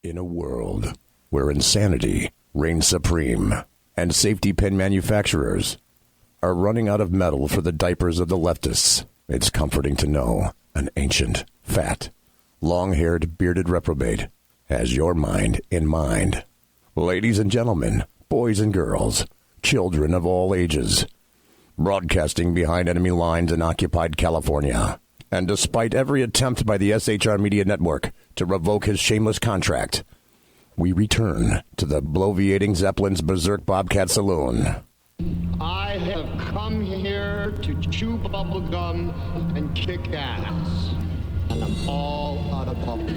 In a world where insanity reigns supreme and safety pin manufacturers are running out of metal for the diapers of the leftists, it's comforting to know an ancient, fat, long-haired, bearded reprobate has your mind in mind. Ladies and gentlemen, boys and girls, children of all ages, broadcasting behind enemy lines in occupied California. And despite every attempt by the SHR Media Network to revoke his shameless contract, we return to the bloviating Zeppelin's Berserk Bobcat Saloon. I have come here to chew bubble gum and kick ass. And I'm all out of bubble.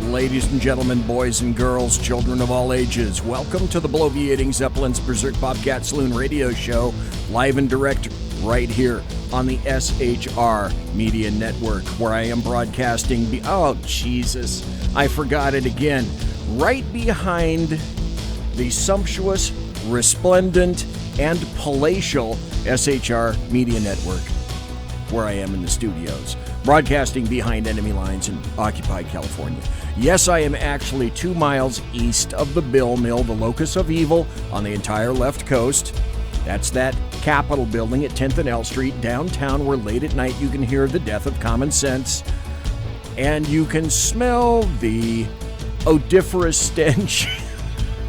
Ladies and gentlemen, boys and girls, children of all ages, welcome to the bloviating Zeppelin's Berserk Bobcat Saloon radio show, live and direct right here on the SHR Media Network, where I am broadcasting, oh Jesus, I forgot it again, right behind the sumptuous, resplendent, and palatial SHR Media Network, where I am in the studios, broadcasting behind enemy lines in occupied California. Yes, I am actually 2 miles east of the Bill Mill, the locus of evil on the entire left coast. That's that Capitol building at 10th and L Street, downtown, where late at night you can hear the death of common sense. And you can smell the odoriferous stench,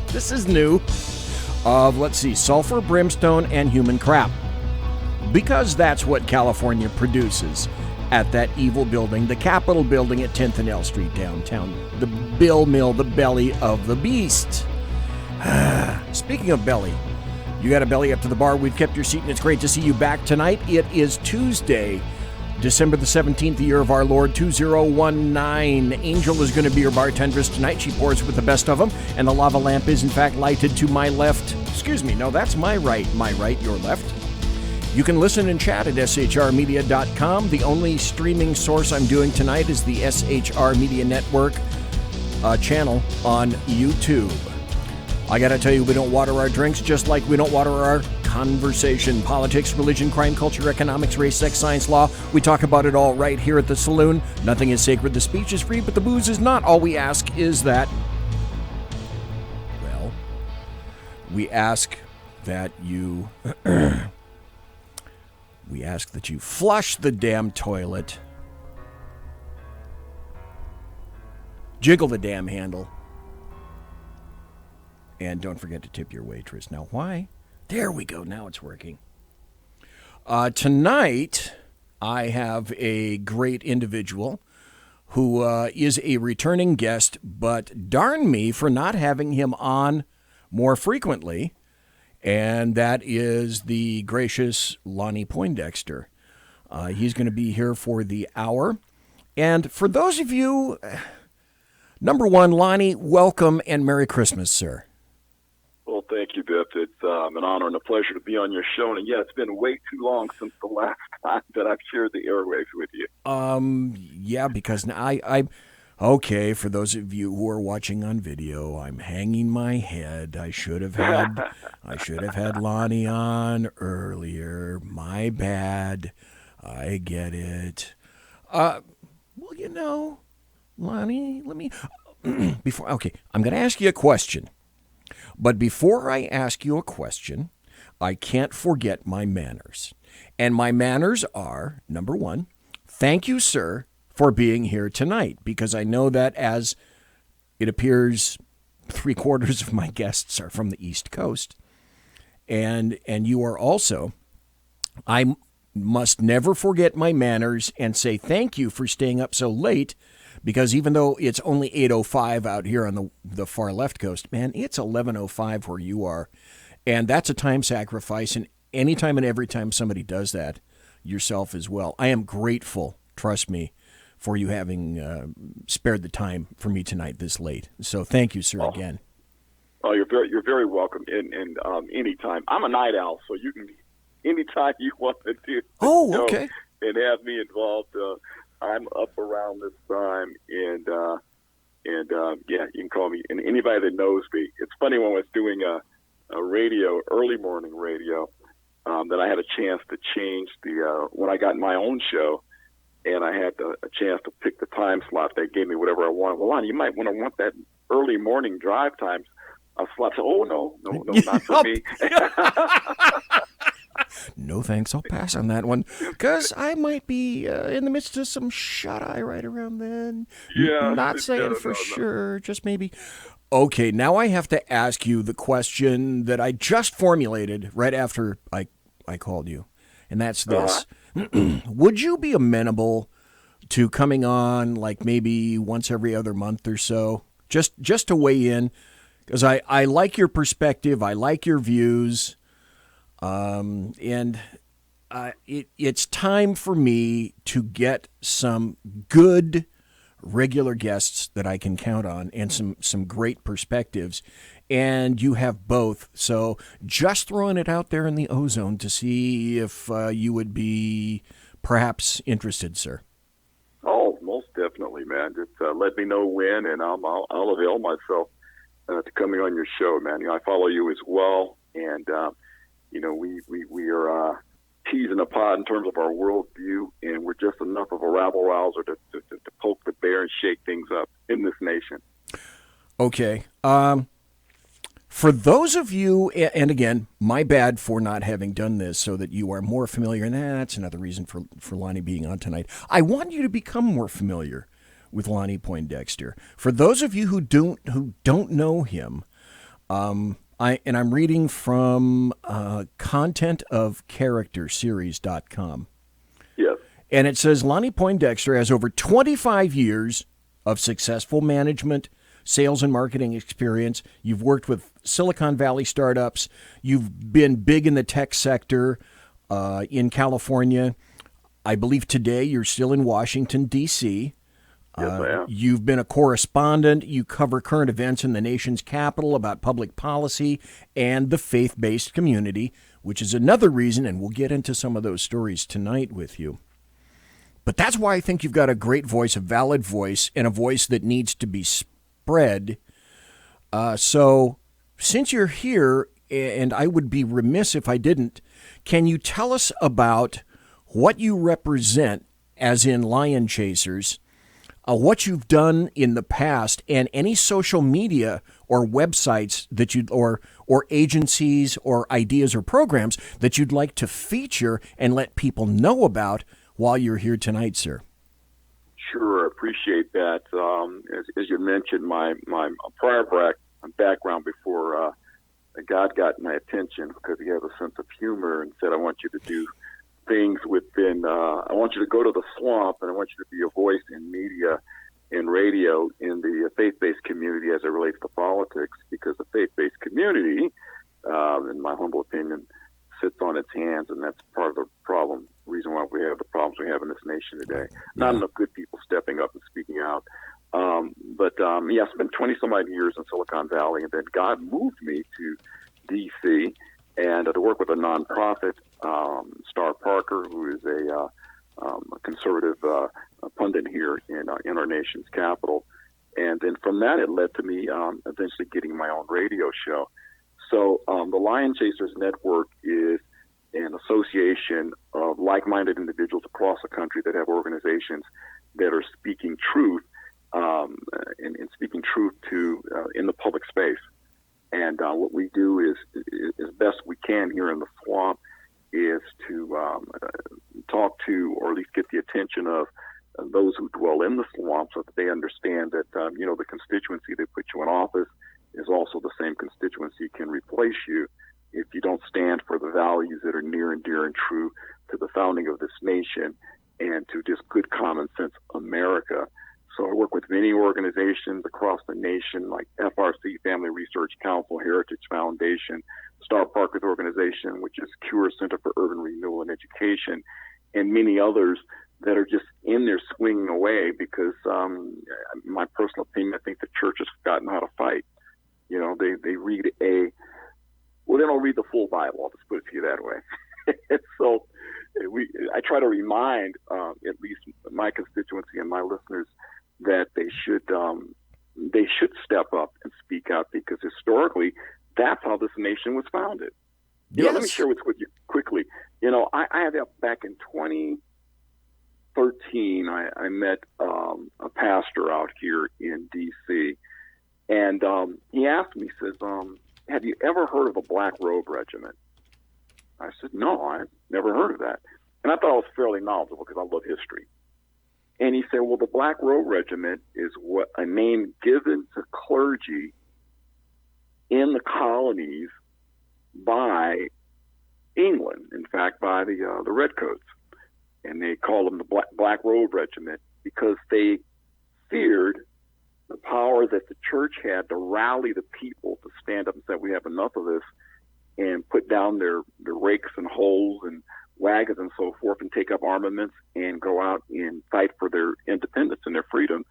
this is new, of, sulfur, brimstone, and human crap. Because that's what California produces at that evil building, the Capitol building at 10th and L Street downtown. The Bill Mill, the belly of the beast. Speaking of belly, you got a belly up to the bar. We've kept your seat, and it's great to see you back tonight. It is Tuesday, December the 17th, the year of our Lord, 2019. Angel is going to be your bartendress tonight. She pours with the best of them, and the lava lamp is, in fact, lighted to my left. Excuse me, no, that's my right. My right, your left. You can listen and chat at shrmedia.com. The only streaming source I'm doing tonight is the SHR Media Network channel on YouTube. I gotta tell you, we don't water our drinks just like we don't water our conversation. Politics, religion, crime, culture, economics, race, sex, science, law. We talk about it all right here at the Saloon. Nothing is sacred. The speech is free, but the booze is not. All we ask is that, well, we ask that you... We ask that you flush the damn toilet, jiggle the damn handle, and don't forget to tip your waitress. Now, why? There we go. Now it's working. Tonight, I have a great individual who is a returning guest, but darn me for not having him on more frequently. And that is the gracious Lonnie Poindexter. He's going to be here for the hour. And for those of you, number one, Lonnie, welcome and Merry Christmas, sir. Well, thank you, Biff. It's an honor and a pleasure to be on your show. And yeah, it's been way too long since the last time that I've shared the airwaves with you. Yeah, because now okay, for those of you who are watching on video, I'm hanging my head. I should have had Lonnie on earlier. My bad. I get it. Well, you know, Lonnie, let me I'm going to ask you a question. But before I ask you a question, I can't forget my manners. And my manners are, number one, thank you, sir, for being here tonight, because I know that, as it appears, 3/4 of my guests are from the East Coast. And you are also, I must never forget my manners and say thank you for staying up so late, because even though it's only 8:05 out here on the far left coast, man, it's 11:05 where you are. And that's a time sacrifice, and anytime and every time somebody does that, yourself as well. I am grateful, trust me, for you having spared the time for me tonight this late. So thank you, sir, again. Oh, you're very welcome. And anytime. I'm a night owl, so you can anytime you want to do. Oh, okay. And have me involved. I'm up around this time, and yeah, you can call me. And anybody that knows me, it's funny when I was doing a radio, early morning radio, that I had a chance to change when I got my own show, and I had a chance to pick the time slot. They gave me whatever I wanted. Well, Lonnie, you might want that early morning drive time slot. So, oh no, not for me. No thanks, I'll pass on that one, because I might be in the midst of some shut-eye right around then. Yeah. Not saying for sure, just maybe. Okay, now I have to ask you the question that I just formulated right after I called you, and that's this. Would you be amenable to coming on like maybe once every other month or so, just to weigh in? Because I like your perspective, I like your views. And it's time for me to get some good regular guests that I can count on and some great perspectives. And you have both. So just throwing it out there in the ozone to see if you would be perhaps interested, sir. Oh, most definitely, man. Just let me know when, and I'll avail myself to coming on your show, man. I follow you as well, and we are peas in a pod in terms of our worldview, and we're just enough of a rabble-rouser to poke the bear and shake things up in this nation. Okay. For those of you, and again, my bad for not having done this so that you are more familiar, and that's another reason for Lonnie being on tonight. I want you to become more familiar with Lonnie Poindexter. For those of you who don't know him, I'm reading from contentofcharacterseries.com. Yes. And it says Lonnie Poindexter has over 25 years of successful management, sales, and marketing experience. You've worked with Silicon Valley startups. You've been big in the tech sector in California. I believe today you're still in Washington, D.C. Yes, I am. You've been a correspondent. You cover current events in the nation's capital about public policy and the faith-based community, which is another reason, and we'll get into some of those stories tonight with you. But that's why I think you've got a great voice, a valid voice, and a voice that needs to be spread. So since you're here, and I would be remiss if I didn't, can you tell us about what you represent, as in Lion Chasers, what you've done in the past, and any social media or websites that or agencies or ideas or programs that you'd like to feature and let people know about while you're here tonight, sir? Sure, appreciate that. As you mentioned, my prior background before God got my attention, because he has a sense of humor and said, I want you to do things within, I want you to go to the swamp, and I want you to be a voice in media and radio in the faith-based community as it relates to politics, because the faith-based community, in my humble opinion, sits on its hands, and that's part of the reason why we have the problems we have in this nation today. Not enough good people stepping up and speaking out. I spent 20-some-odd years in Silicon Valley, and then God moved me to D.C. and to work with a nonprofit, Star Parker, who is a conservative pundit here in our nation's capital. And then from that, it led to me eventually getting my own radio show. So the Lion Chasers Network is an association of like-minded individuals across the country that have organizations that are speaking truth and speaking truth to in the public space. And what we do is as best we can here in the swamp is to talk to, or at least get the attention of those who dwell in the swamp, so that they understand that the constituency that put you in office is also the same constituency can replace you if you don't stand for the values that are near and dear and true to the founding of this nation and to just good common sense America. So I work with many organizations across the nation, like FRC, Family Research Council, Heritage Foundation, Star Parker's organization, which is Cure Center for Urban Renewal and Education, and many others that are just in there swinging away because, my personal opinion, I think the church has forgotten how to fight. You know, they read they don't read the full Bible. I'll just put it to you that way. So I try to remind at least my constituency and my listeners that they should step up and speak out, because historically that's how this nation was founded. You know, let me share with you quickly. You know, I had back in 2013, I met a pastor out here in D.C., and he asked me, he says, have you ever heard of a Black Robe Regiment? I said, no, I've never heard of that. And I thought I was fairly knowledgeable because I love history. And he said, well, the Black Robe Regiment is a name given to clergy in the colonies by England, in fact, by the Redcoats. And they called them the Black Robe Regiment because they feared the power that the church had to rally the people to stand up and say, we have enough of this, and put down their rakes and hoes and wagons and so forth, and take up armaments and go out and fight for their independence and their freedom.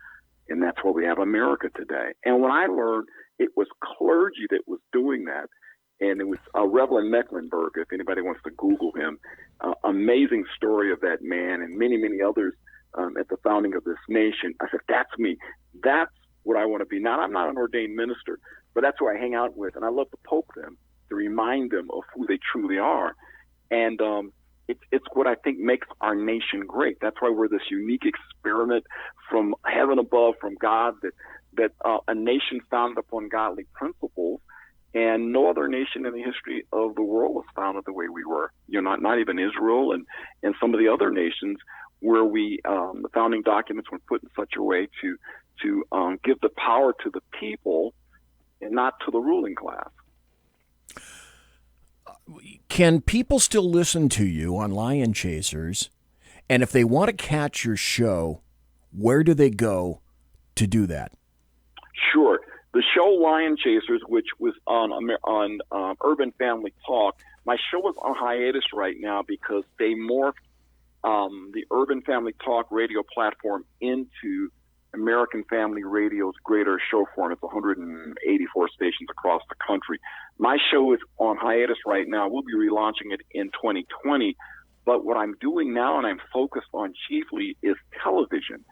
And that's why we have America today. And when I learned it was clergy that was doing that, and it was Reverend Mecklenburg, if anybody wants to Google him, amazing story of that man and many, many others at the founding of this nation. I said, that's me. That's what I want to be. Now, I'm not an ordained minister, but that's who I hang out with, and I love to poke them, to remind them of who they truly are. And it's what I think makes our nation great. That's why we're this unique experiment from heaven above, from God, that a nation founded upon godly principles. And no other nation in the history of the world was founded the way we were. You know, not even Israel and some of the other nations where the founding documents were put in such a way to give the power to the people and not to the ruling class. Can people still listen to you on Lion Chasers? And if they want to catch your show, where do they go to do that? Sure. The show Lion Chasers, which was on Urban Family Talk, my show is on hiatus right now because they morphed the Urban Family Talk radio platform into American Family Radio's greater show form. It's 184 stations across the country. My show is on hiatus right now. We'll be relaunching it in 2020. But what I'm doing now, and I'm focused on chiefly, is television.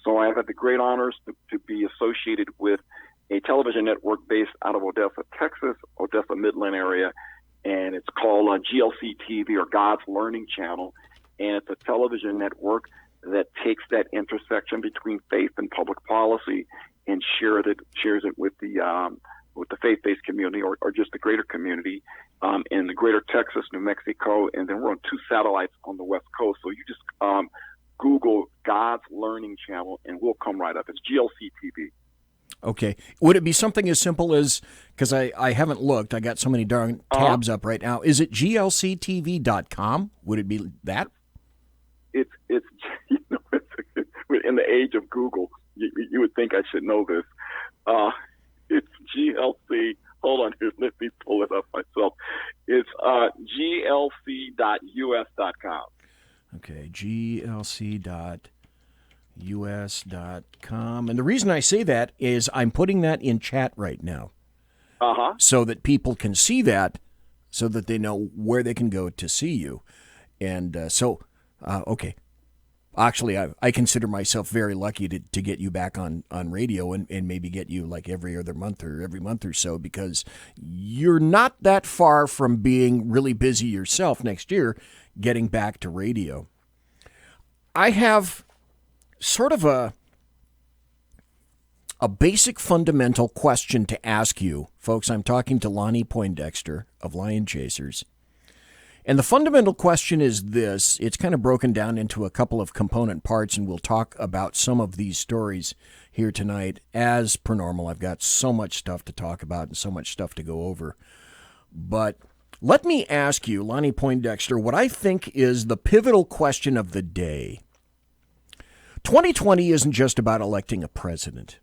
So I have had the great honors to be associated with a television network based out of Odessa, Texas, Odessa Midland area, and it's called GLC TV, or God's Learning Channel. And it's a television network that takes that intersection between faith and public policy and shares it with the faith-based community or just the greater community in the greater Texas, New Mexico, and then we're on 2 satellites on the West Coast. So you just Google God's Learning Channel and we'll come right up. It's GLC TV. Okay. Would it be something as simple as, because I haven't looked, I got so many darn tabs up right now, is it glctv.com? Would it be that? It's you know, in the age of Google, you would think I should know this. It's GLC. Hold on here. Let me pull it up myself. It's glc.us.com. Okay, glc.us.com. And the reason I say that is I'm putting that in chat right now. So that people can see that, so that they know where they can go to see you. And okay. Actually, I consider myself very lucky to get you back on radio and maybe get you like every other month or every month or so, because you're not that far from being really busy yourself next year getting back to radio. I have sort of a basic fundamental question to ask you. Folks, I'm talking to Lonnie Poindexter of Lion Chasers. And the fundamental question is this. It's kind of broken down into a couple of component parts, and we'll talk about some of these stories here tonight. As per normal, I've got so much stuff to talk about and so much stuff to go over. But let me ask you, Lonnie Poindexter, what I think is the pivotal question of the day. 2020 isn't just about electing a president.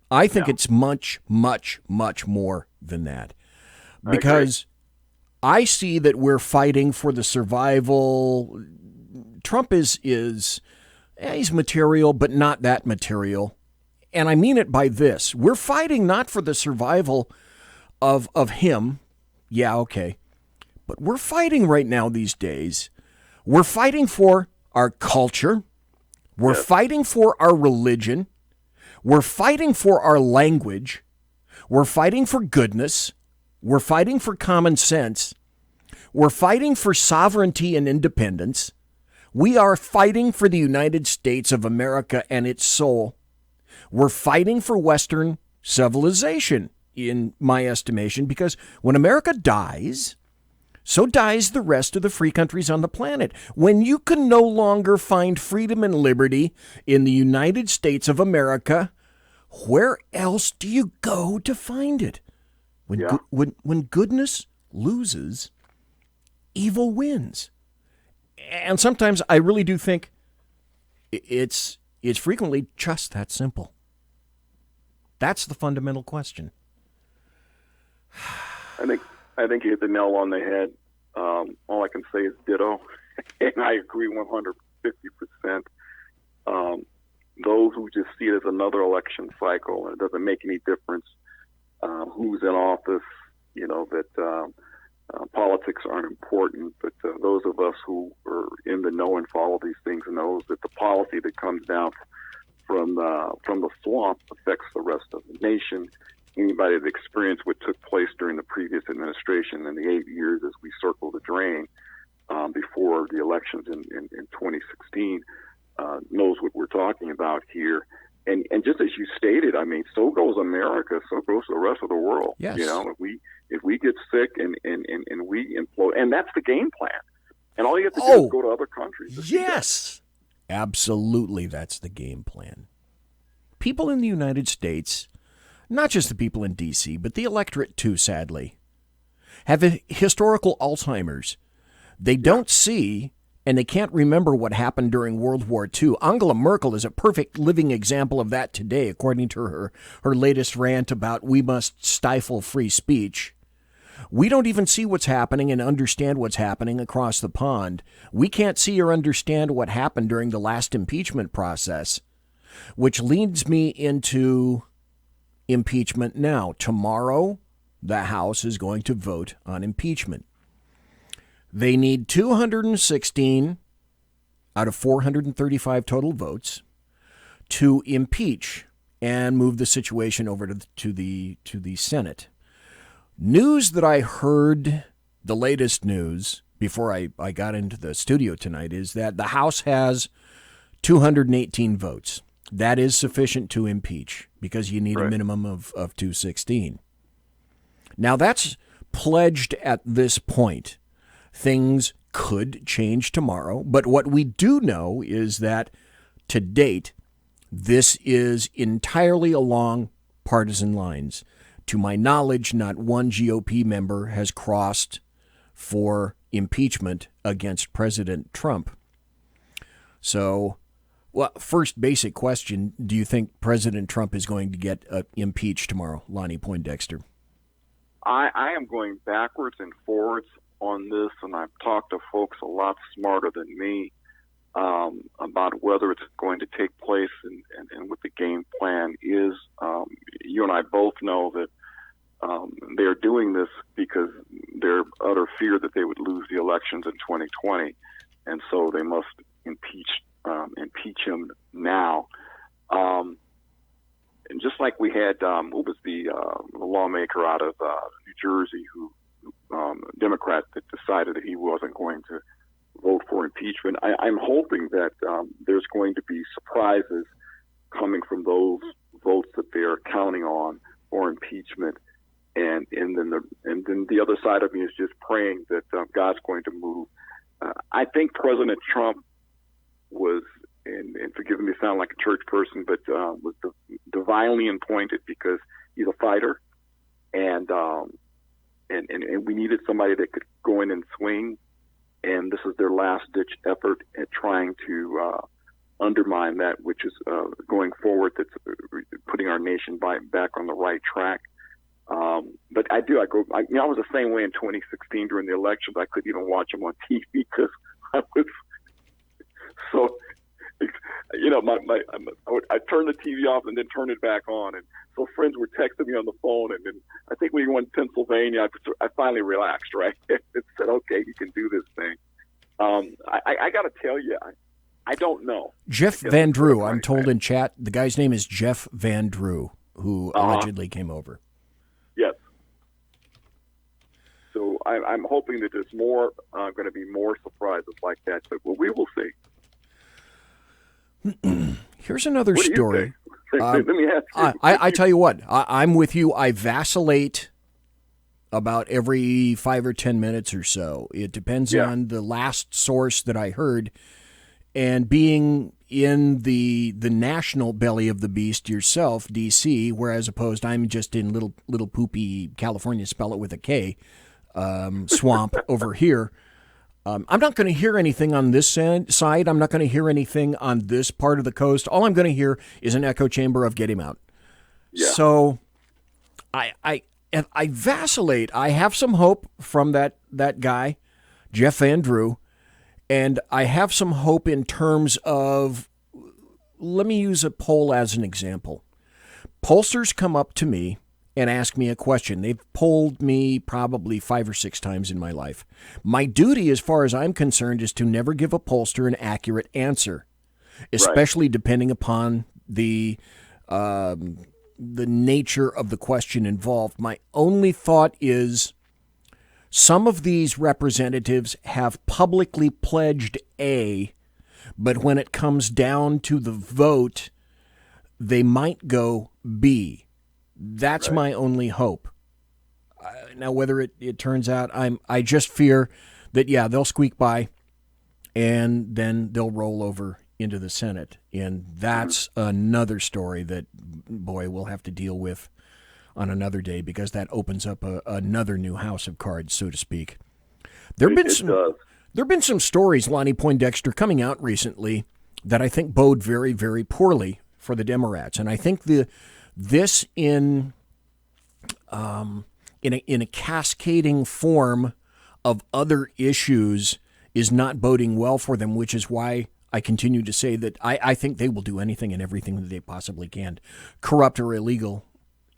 I think it's much, much, much more than that. Because I see that we're fighting for the survival. Trump is he's material, but not that material. And I mean it by this. We're fighting not for the survival of him. Yeah, okay. But we're fighting right now these days. We're fighting for our culture. We're fighting for our religion. We're fighting for our language. We're fighting for goodness. We're fighting for common sense. We're fighting for sovereignty and independence. We are fighting for the United States of America and its soul. We're fighting for Western civilization, in my estimation, because when America dies, so dies the rest of the free countries on the planet. When you can no longer find freedom and liberty in the United States of America, where else do you go to find it? When goodness loses, evil wins. And sometimes I really do think it's frequently just that simple. That's the fundamental question. I think you hit the nail on the head. All I can say is ditto, and I agree 150%. Those who just see it as another election cycle, and it doesn't make any difference who's in office, that politics aren't important, but those of us who are in the know and follow these things knows that the policy that comes down from the swamp affects the rest of the nation. Anybody that experienced what took place during the previous administration in the 8 years as we circled the drain before the elections in 2016 knows what we're talking about here. And just as you stated, I mean, so goes America, so goes the rest of the world. Yes. If we get sick and we implode, and that's the game plan. And all you have to do is go to other countries. Yes, absolutely, that's the game plan. People in the United States, not just the people in D.C., but the electorate too, sadly, have a historical Alzheimer's. They don't see and they can't remember what happened during World War II. Angela Merkel is a perfect living example of that today, according to her latest rant about we must stifle free speech. We don't even see what's happening and understand what's happening across the pond. We can't see or understand what happened during the last impeachment process, which leads me into impeachment now. Tomorrow, the House is going to vote on impeachment. They need 216 out of 435 total votes to impeach and move the situation over to the Senate. News that I heard, the latest news, before I got into the studio tonight, is that the House has 218 votes. That is sufficient to impeach because you need a minimum of 216. Now, that's pledged at this point. Things could change tomorrow, but what we do know is that to date, this is entirely along partisan lines. To my knowledge, not one GOP member has crossed for impeachment against President Trump. So, well, first basic question, do you think President Trump is going to get impeached tomorrow, Lonnie Poindexter? I am going backwards and forwards on this, and I've talked to folks a lot smarter than me about whether it's going to take place and what the game plan is. You and I both know that they're doing this because they're utter fear that they would lose the elections in 2020, and so they must impeach him now. And just like we had, what was the lawmaker out of New Jersey who Democrat that decided that he wasn't going to vote for impeachment. I'm hoping that there's going to be surprises coming from those votes that they're counting on for impeachment, and then the other side of me is just praying that God's going to move. I think President Trump was, and forgive me, sound like a church person, but was divinely appointed because he's a fighter, and we needed somebody that could go in and swing, and this is their last-ditch effort at trying to undermine that, which is going forward, that's putting our nation back on the right track. But I was the same way in 2016 during the elections. I couldn't even watch them on TV because I was so, I turned the TV off and then turn it back on. And so friends were texting me on the phone. And then I think when we went to Pennsylvania, I finally relaxed, right? and said, okay, you can do this thing. I got to tell you, I don't know. Jeff Van Drew, I'm told in chat, the guy's name is Jeff Van Drew, who allegedly came over. Yes. So I'm hoping that there's going to be more surprises like that. But we will see. Here's another story. Let me ask you. I tell you what, I'm with you. I vacillate about every 5 or 10 minutes or so. It depends on the last source that I heard. And being in the national belly of the beast yourself, D.C., whereas opposed I'm just in little poopy California, spell it with a K, swamp over here. I'm not going to hear anything on this side. I'm not going to hear anything on this part of the coast. All I'm going to hear is an echo chamber of get him out. Yeah. So I vacillate. I have some hope from that guy, Jeff Van Drew, and I have some hope in terms of, let me use a poll as an example. Pollsters come up to me and ask me a question. They've polled me probably 5 or 6 times in my life. My duty, as far as I'm concerned, is to never give a pollster an accurate answer, especially depending upon the nature of the question involved. My only thought is some of these representatives have publicly pledged A, but when it comes down to the vote, they might go B. That's my only hope. Now, whether it turns out, I just fear that, they'll squeak by and then they'll roll over into the Senate. And that's another story that, boy, we'll have to deal with on another day, because that opens up another new house of cards, so to speak. There have been some stories, Lonnie Poindexter, coming out recently that I think bode very, very poorly for the Democrats. And I think this in a cascading form of other issues is not boding well for them, which is why I continue to say that I think they will do anything and everything that they possibly can, corrupt or illegal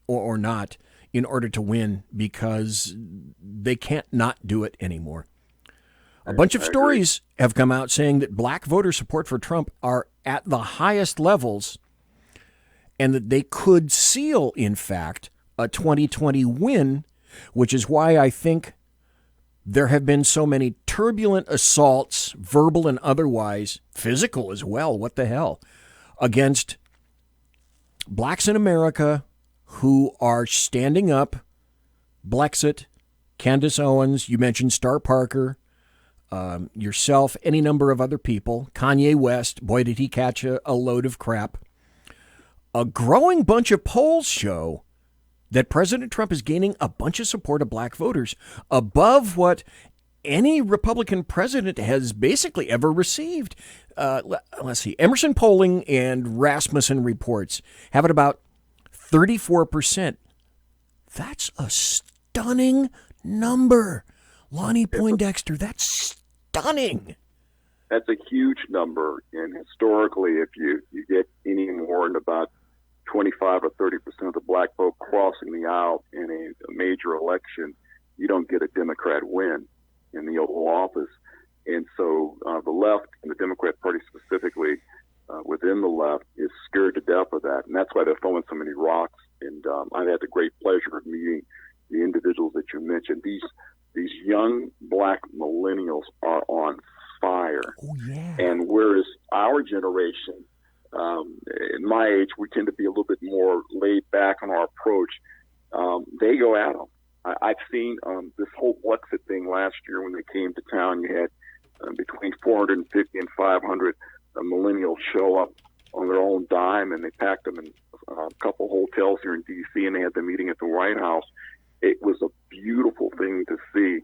or not, in order to win, because they can't not do it anymore. A bunch of stories have come out saying that black voter support for Trump are at the highest levels, and that they could seal, in fact, a 2020 win, which is why I think there have been so many turbulent assaults, verbal and otherwise, physical as well, what the hell, against blacks in America who are standing up. Blexit, Candace Owens, you mentioned Star Parker, yourself, any number of other people, Kanye West, boy, did he catch a load of crap. A growing bunch of polls show that President Trump is gaining a bunch of support of black voters above what any Republican president has basically ever received. Let's see. Emerson Polling and Rasmussen reports have it about 34%. That's a stunning number. Lonnie Poindexter, that's stunning. That's a huge number. And historically, if you get any more than about 25 or 30% of the black vote crossing the aisle in a major election, you don't get a Democrat win in the Oval Office. And so the left, and the Democrat Party specifically, within the left, is scared to death of that. And that's why they're throwing so many rocks. And I've had the great pleasure of meeting the individuals that you mentioned. These young black millennials are on fire. Oh, yeah. And whereas our generation, in my age, we tend to be a little bit more laid back on our approach. They go at them. I've seen this whole Brexit thing last year when they came to town. You had between 450 and 500 millennials show up on their own dime, and they packed them in a couple hotels here in D.C., and they had the meeting at the White House. It was a beautiful thing to see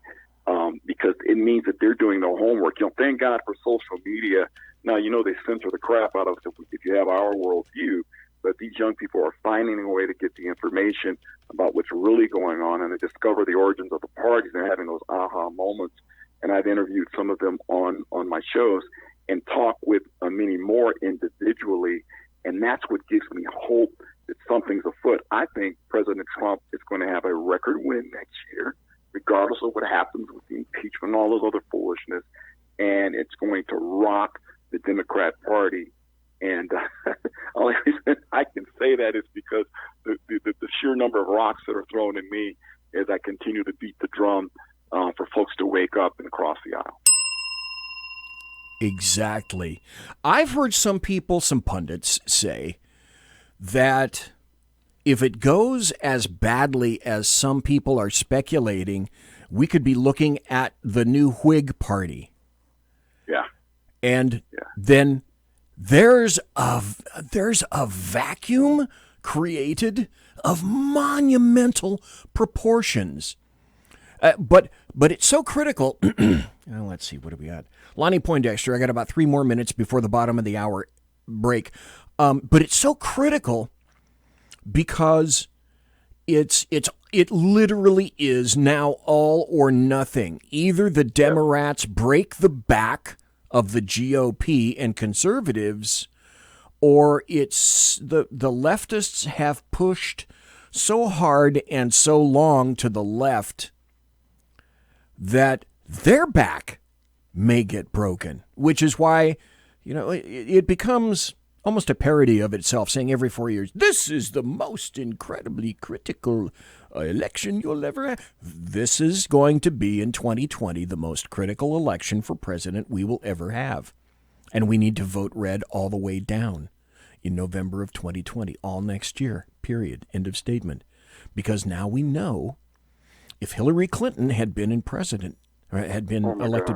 because it means that they're doing their homework. Thank God for social media. Now, they censor the crap out of it if you have our worldview, but these young people are finding a way to get the information about what's really going on, and they discover the origins of the parties. They're having those aha moments, and I've interviewed some of them on my shows and talked with many more individuals individually, and that's what gives me hope that something's afoot. I think President Trump is going to have a record win next year, regardless of what happens with the impeachment and all those other foolishness, and it's going to rock the Democrat Party. And the only reason I can say that is because the sheer number of rocks that are thrown at me as I continue to beat the drum for folks to wake up and cross the aisle. Exactly. I've heard some people, some pundits, say that if it goes as badly as some people are speculating, we could be looking at the new Whig Party. Yeah. And then there's a vacuum created of monumental proportions. But it's so critical. Well, let's see, what do we got? Lonnie Poindexter, I got about 3 more minutes before the bottom of the hour break. But it's so critical because it literally is now all or nothing. Either the Democrats break the back of the GOP and conservatives, or it's the leftists have pushed so hard and so long to the left that their back may get broken, which is why, it becomes almost a parody of itself, saying every 4 years, this is the most incredibly critical election you'll ever have. This is going to be in 2020 the most critical election for president we will ever have. And we need to vote red all the way down in November of 2020, all next year, period, end of statement. Because now we know if Hillary Clinton had been elected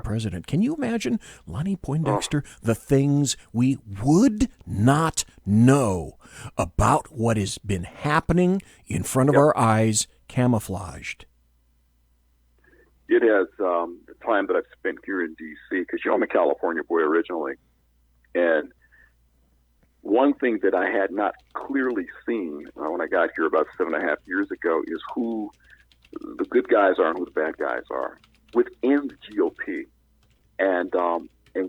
president, can you imagine, Lonnie Poindexter, the things we would not know about what has been happening in front of our eyes, camouflaged? It has the time that I've spent here in D.C., because I'm a California boy originally, and one thing that I had not clearly seen when I got here about 7.5 years ago is who the good guys are and who the bad guys are within the GOP. And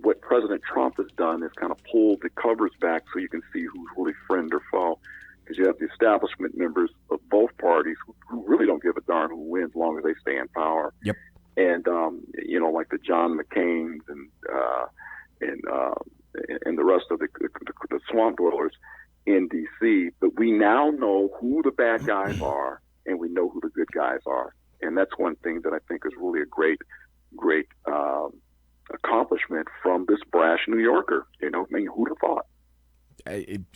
what President Trump has done is kind of pulled the covers back so you can see who's really friend or foe. Because you have the establishment members of both parties who really don't give a darn who wins as long as they stay in power. Yep. And, like the John McCains and the rest of the swamp dwellers in D.C. But we now know who the bad guys are, and we know who the good guys are. And that's one thing that I think is really a great accomplishment from this brash New Yorker. Who'd have thought?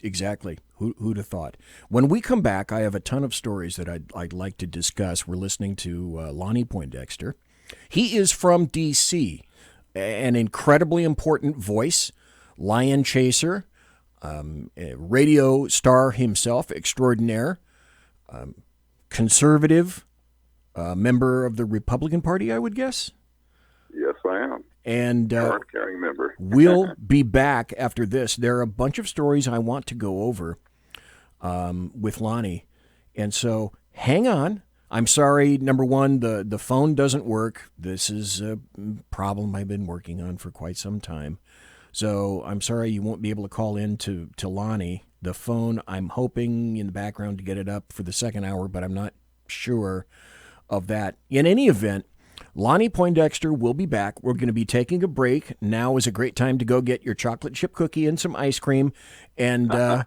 Exactly. Who'd have thought? When we come back, I have a ton of stories that I'd like to discuss. We're listening to Lonnie Poindexter. He is from D.C., an incredibly important voice, lion chaser, a radio star himself, extraordinaire, conservative, member of the Republican Party, I would guess. Yes, I am. And card-carrying member. We'll be back after this. There are a bunch of stories I want to go over with Lonnie. And so hang on. I'm sorry, number one, the phone doesn't work. This is a problem I've been working on for quite some time. So I'm sorry you won't be able to call in to Lonnie. The phone, I'm hoping in the background to get it up for the second hour, but I'm not sure of that. In any event, Lonnie Poindexter will be back. We're going to be taking a break. Now is a great time to go get your chocolate chip cookie and some ice cream. And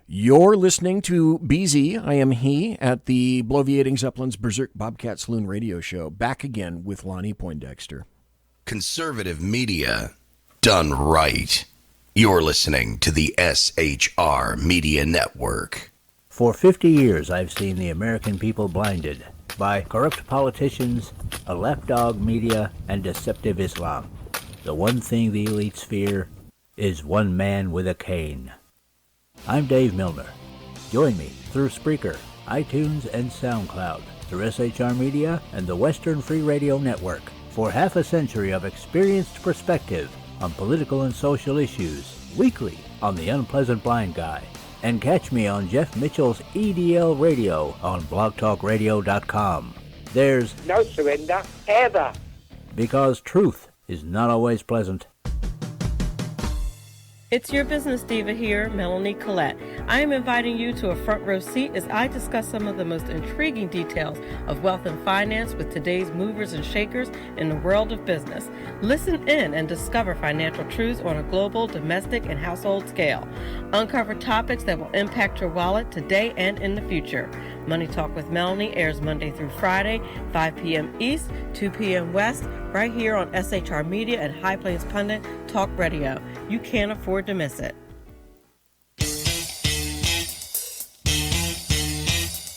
you're listening to BZ, I am he, at the Bloviating Zeppelin's Berserk Bobcat Saloon radio show. Back again with Lonnie Poindexter. Conservative media done right. You're listening to the SHR Media Network. For 50 years, I've seen the American people blinded by corrupt politicians, a lapdog media, and deceptive Islam. The one thing the elites fear is one man with a cane. I'm Dave Milner. Join me through Spreaker, iTunes, and SoundCloud, through SHR Media and the Western Free Radio Network, for half a century of experienced perspective on political and social issues, weekly on The Unpleasant Blind Guy. And catch me on Jeff Mitchell's EDL Radio on blogtalkradio.com. There's no surrender, ever. Because truth is not always pleasant. It's your business diva here, Melanie Collette. I am inviting you to a front row seat as I discuss some of the most intriguing details of wealth and finance with today's movers and shakers in the world of business. Listen in and discover financial truths on a global, domestic, and household scale. Uncover topics that will impact your wallet today and in the future. Money Talk with Melanie airs Monday through Friday, 5 p.m. East, 2 p.m. West, right here on SHR Media and High Plains Pundit Talk Radio. You can't afford to miss it.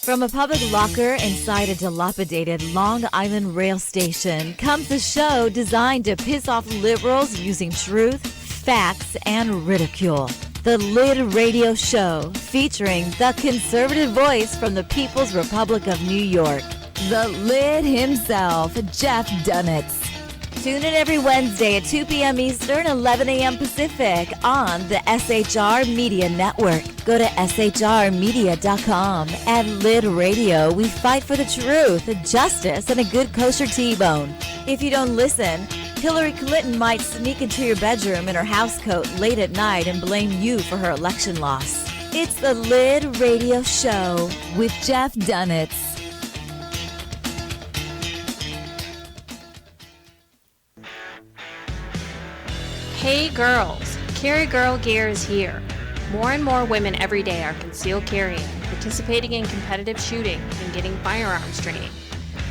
From a public locker inside a dilapidated Long Island rail station comes a show designed to piss off liberals using truth, facts, and ridicule. The Lid Radio Show, featuring the conservative voice from the People's Republic of New York, the Lid himself, Jeff Dunitz. Tune in every Wednesday at 2 p.m. Eastern, 11 a.m. Pacific on the SHR Media Network. Go to shrmedia.com. At Lid Radio, we fight for the truth, justice, and a good kosher T-bone. If you don't listen, Hillary Clinton might sneak into your bedroom in her housecoat late at night and blame you for her election loss. It's the Lid Radio Show with Jeff Dunitz. Hey girls, Carry Girl Gear is here. More and more women every day are concealed carrying, participating in competitive shooting, and getting firearms training.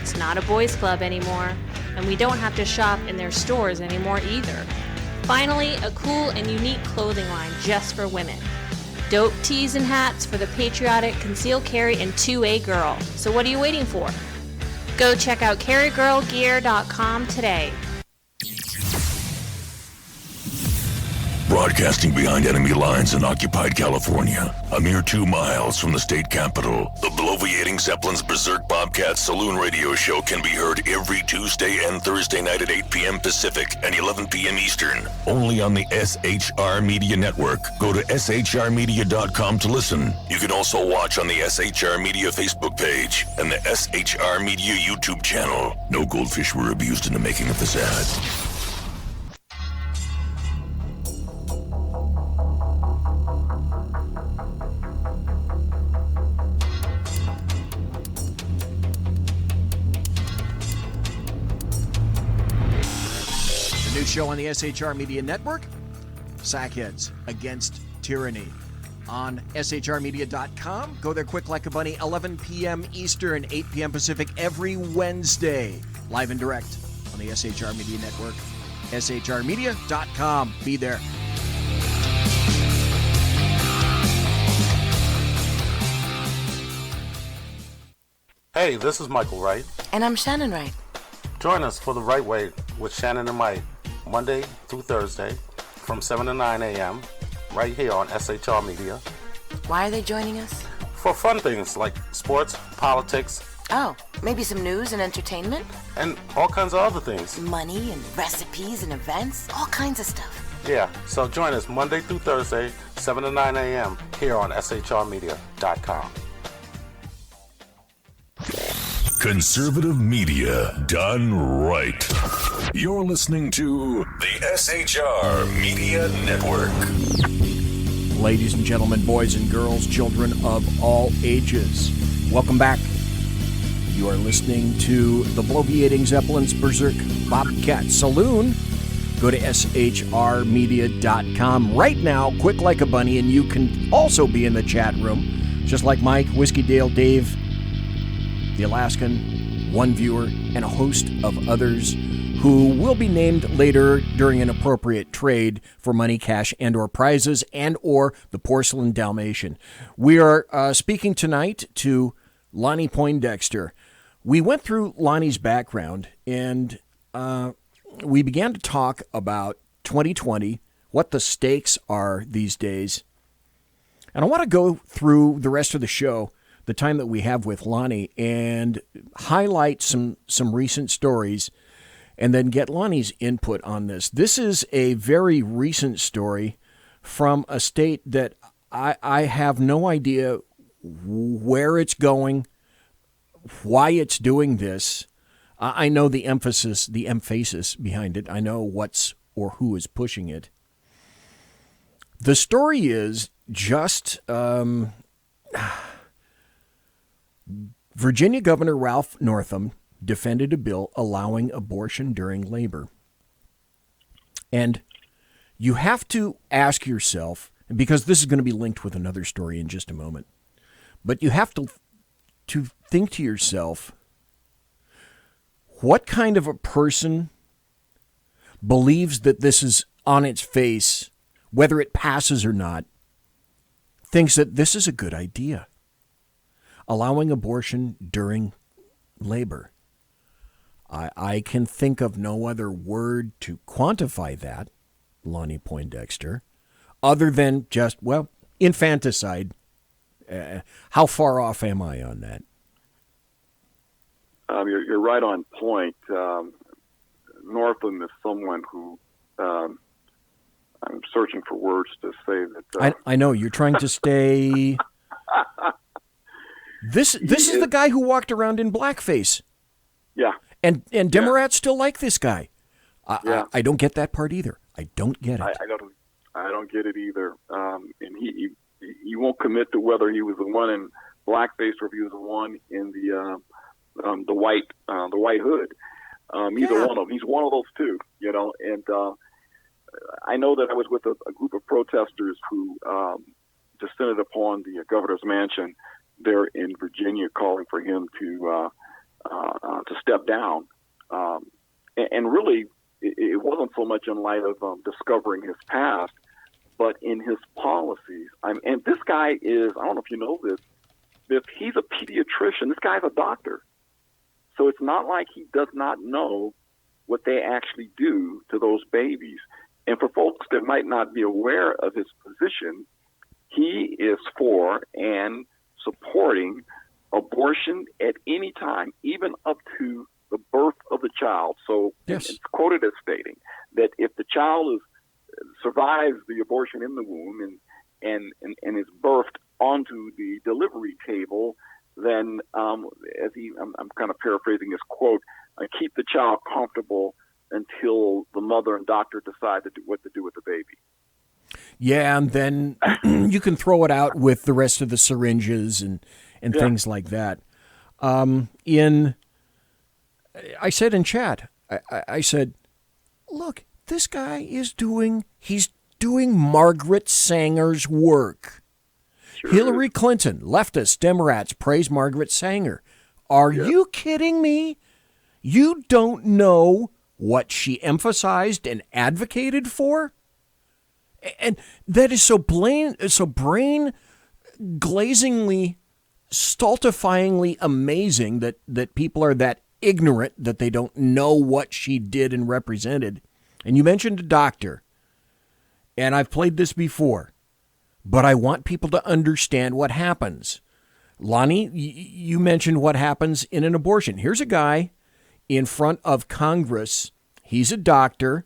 It's not a boys' club anymore, and we don't have to shop in their stores anymore either. Finally, a cool and unique clothing line just for women. Dope tees and hats for the patriotic concealed carry and 2A girl. So what are you waiting for? Go check out carrygirlgear.com today. Broadcasting behind enemy lines in occupied California, a mere 2 miles from the state capital, the bloviating Zeppelin's Berserk Bobcat Saloon radio show can be heard every Tuesday and Thursday night at 8 p.m. Pacific and 11 p.m. Eastern, only on the SHR Media Network. Go to shrmedia.com to listen. You can also watch on the SHR Media Facebook page and the SHR Media YouTube channel. No goldfish were abused in the making of this ad. Show on the SHR Media Network, Sackheads Against Tyranny. On shrmedia.com. Go there quick like a bunny, 11 p.m. Eastern, 8 p.m. Pacific every Wednesday. Live and direct on the SHR Media Network. shrmedia.com. Be there. Hey, this is Michael Wright. And I'm Shannon Wright. Join us for The Right Way with Shannon and Mike, Monday through Thursday from 7 to 9 a.m. right here on SHR Media. Why are they joining us? For fun things like sports, politics. Oh, maybe some news and entertainment? And all kinds of other things. Money and recipes and events, all kinds of stuff. Yeah, so join us Monday through Thursday, 7 to 9 a.m. here on shrmedia.com. Conservative media done right. You're listening to the SHR Media Network. Ladies and gentlemen, boys and girls, children of all ages, welcome back. You are listening to the bloviating Zeppelin's Berserk Bobcat Saloon. Go to shrmedia.com right now, quick like a bunny, and you can also be in the chat room, just like Mike, Whiskey Dale, Dave, the Alaskan, one viewer, and a host of others who will be named later during an appropriate trade for money, cash, and or prizes, and or the porcelain Dalmatian. We are speaking tonight to Lonnie Poindexter. We went through Lonnie's background, and we began to talk about 2020, what the stakes are these days. And I want to go through the rest of the show, the time that we have with Lonnie, and highlight some recent stories and then get Lonnie's input on this. This is a very recent story from a state that I have no idea where it's going, why it's doing this. I know the emphasis behind it. I know what's or who is pushing it. The story is just Virginia Governor Ralph Northam defended a bill allowing abortion during labor. And you have to ask yourself, because this is going to be linked with another story in just a moment, but you have to think to yourself, what kind of a person believes that this is on its face, whether it passes or not, thinks that this is a good idea, allowing abortion during labor. I can think of no other word to quantify that, Lonnie Poindexter, other than just, well, infanticide. How far off am I on that? You're right on point. Northam is someone who I'm searching for words to say that. I know you're trying to stay. This is the guy who walked around in blackface. Yeah. And Democrats still like this guy. Yeah. I don't get that part either. I don't get it. I don't get it either. And he won't commit to whether he was the one in blackface or if he was the one in the white hood. Either one of them. He's one of those two, you know. And I know that I was with a group of protesters who descended upon the governor's mansion there in Virginia, calling for him to step down. And really, it wasn't so much in light of discovering his past, but in his policies. And this guy is, I don't know if you know this, if he's a pediatrician, this guy's a doctor. So it's not like he does not know what they actually do to those babies. And for folks that might not be aware of his position, he is for and supporting abortion at any time, even up to the birth of the child. So yes. It's quoted as stating that if the child survives the abortion in the womb and is birthed onto the delivery table, then I'm kind of paraphrasing his quote, keep the child comfortable until the mother and doctor decide what to do with the baby. Yeah, and then you can throw it out with the rest of the syringes and things like that. I said in chat, I said, look, this guy he's doing Margaret Sanger's work. Sure. Hillary Clinton, leftist, Democrats praise Margaret Sanger. Are you kidding me? You don't know what she emphasized and advocated for? And that is so brain glazingly, stultifyingly amazing that people are that ignorant that they don't know what she did and represented. And you mentioned a doctor, and I've played this before, but I want people to understand what happens. Lonnie, you mentioned what happens in an abortion. Here's a guy in front of Congress. He's a doctor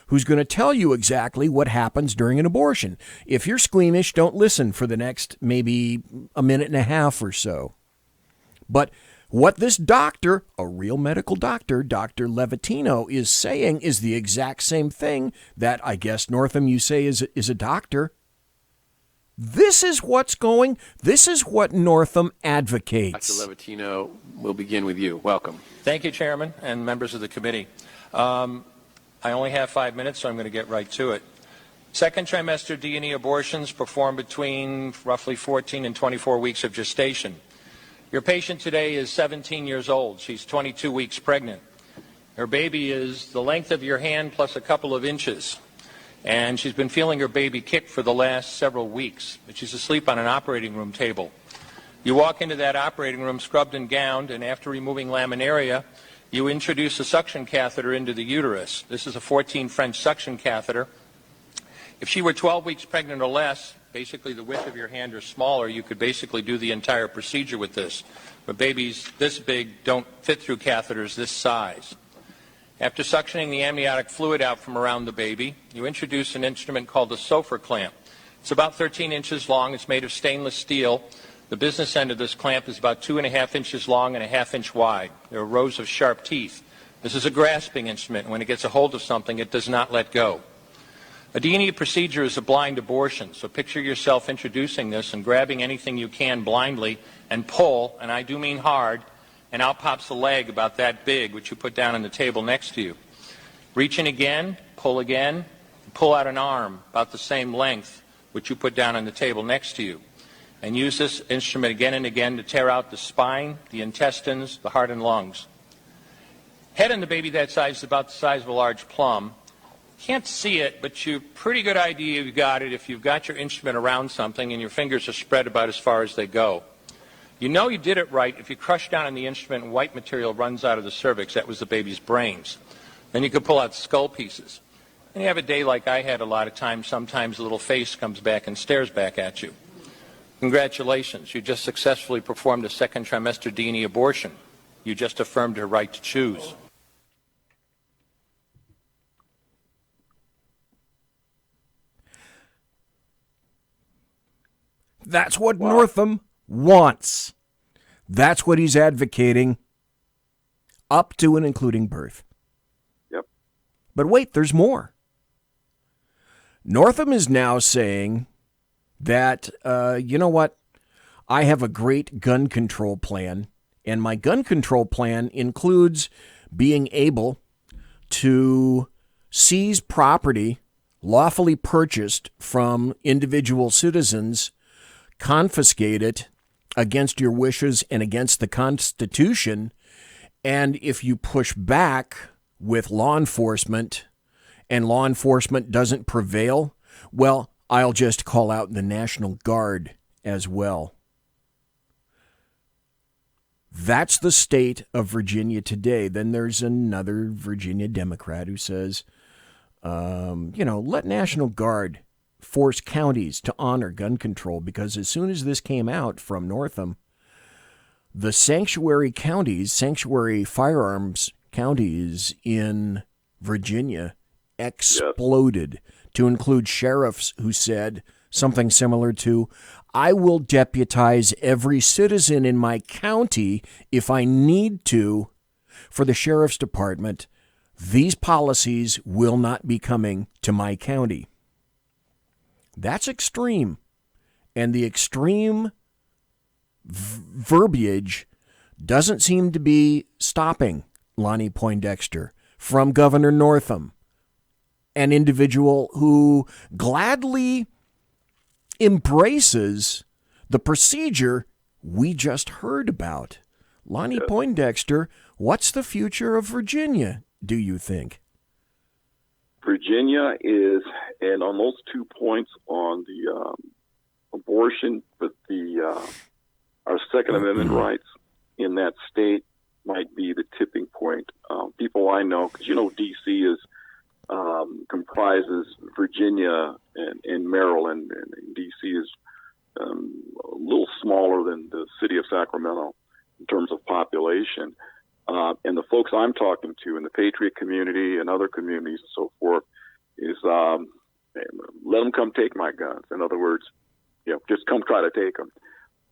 who's going to tell you exactly what happens during an abortion. If you're squeamish, don't listen for the next maybe a minute and a half or so. But what this doctor, a real medical doctor, Dr. Levitino, is saying is the exact same thing that I guess Northam, you say, is a doctor. This is what Northam advocates. Dr. Levitino, we'll begin with you. Welcome. Thank you, Chairman and members of the committee. I only have 5 minutes, so I'm going to get right to it. Second trimester D&E abortions perform between roughly 14 and 24 weeks of gestation. Your patient today is 17 years old. She's 22 weeks pregnant. Her baby is the length of your hand plus a couple of inches. And she's been feeling her baby kick for the last several weeks, but she's asleep on an operating room table. You walk into that operating room scrubbed and gowned, and after removing laminaria, you introduce a suction catheter into the uterus. This is a 14 French suction catheter. If she were 12 weeks pregnant or less, basically the width of your hand or smaller, you could basically do the entire procedure with this. But babies this big don't fit through catheters this size. After suctioning the amniotic fluid out from around the baby, you introduce an instrument called a SOFR clamp. It's about 13 inches long. It's made of stainless steel. The business end of this clamp is about 2.5 inches long and 1/2 inch wide. There are rows of sharp teeth. This is a grasping instrument. When it gets a hold of something, it does not let go. A D&E procedure is a blind abortion, so picture yourself introducing this and grabbing anything you can blindly and pull, and I do mean hard, and out pops a leg about that big, which you put down on the table next to you. Reach in again, pull out an arm about the same length, which you put down on the table next to you, and use this instrument again and again to tear out the spine, the intestines, the heart and lungs. Head in the baby that size is about the size of a large plum. Can't see it, but you pretty good idea you've got it if you've got your instrument around something and your fingers are spread about as far as they go. You know you did it right if you crush down on the instrument and white material runs out of the cervix. That was the baby's brains. Then you could pull out skull pieces. And you have a day like I had a lot of times. Sometimes the little face comes back and stares back at you. Congratulations. You just successfully performed a second trimester D&E abortion. You just affirmed her right to choose. That's what Northam wants. That's what he's advocating up to and including birth. Yep. But wait, there's more. Northam is now saying that, you know what? I have a great gun control plan, and my gun control plan includes being able to seize property lawfully purchased from individual citizens, confiscate it against your wishes and against the Constitution, and if you push back with law enforcement and law enforcement doesn't prevail, well, I'll just call out the National Guard as well. That's the state of Virginia today. Then there's another Virginia Democrat who says, let National Guard force counties to honor gun control, because as soon as this came out from Northam, the sanctuary firearms counties in Virginia exploded, to include sheriffs who said something similar to, I will deputize every citizen in my county if I need to for the sheriff's department. These policies will not be coming to my county. That's extreme. And the extreme verbiage doesn't seem to be stopping Lonnie Poindexter from Governor Northam, an individual who gladly embraces the procedure we just heard about. Lonnie Poindexter, what's the future of Virginia, do you think? Virginia is, and on those 2 points on the abortion, but our Second Amendment rights in that state might be the tipping point. People I know, because D.C. comprises Virginia and Maryland, and D.C. is a little smaller than the city of Sacramento in terms of population. And the folks I'm talking to in the Patriot community and other communities and so forth is let them come take my guns. In other words, just come try to take them.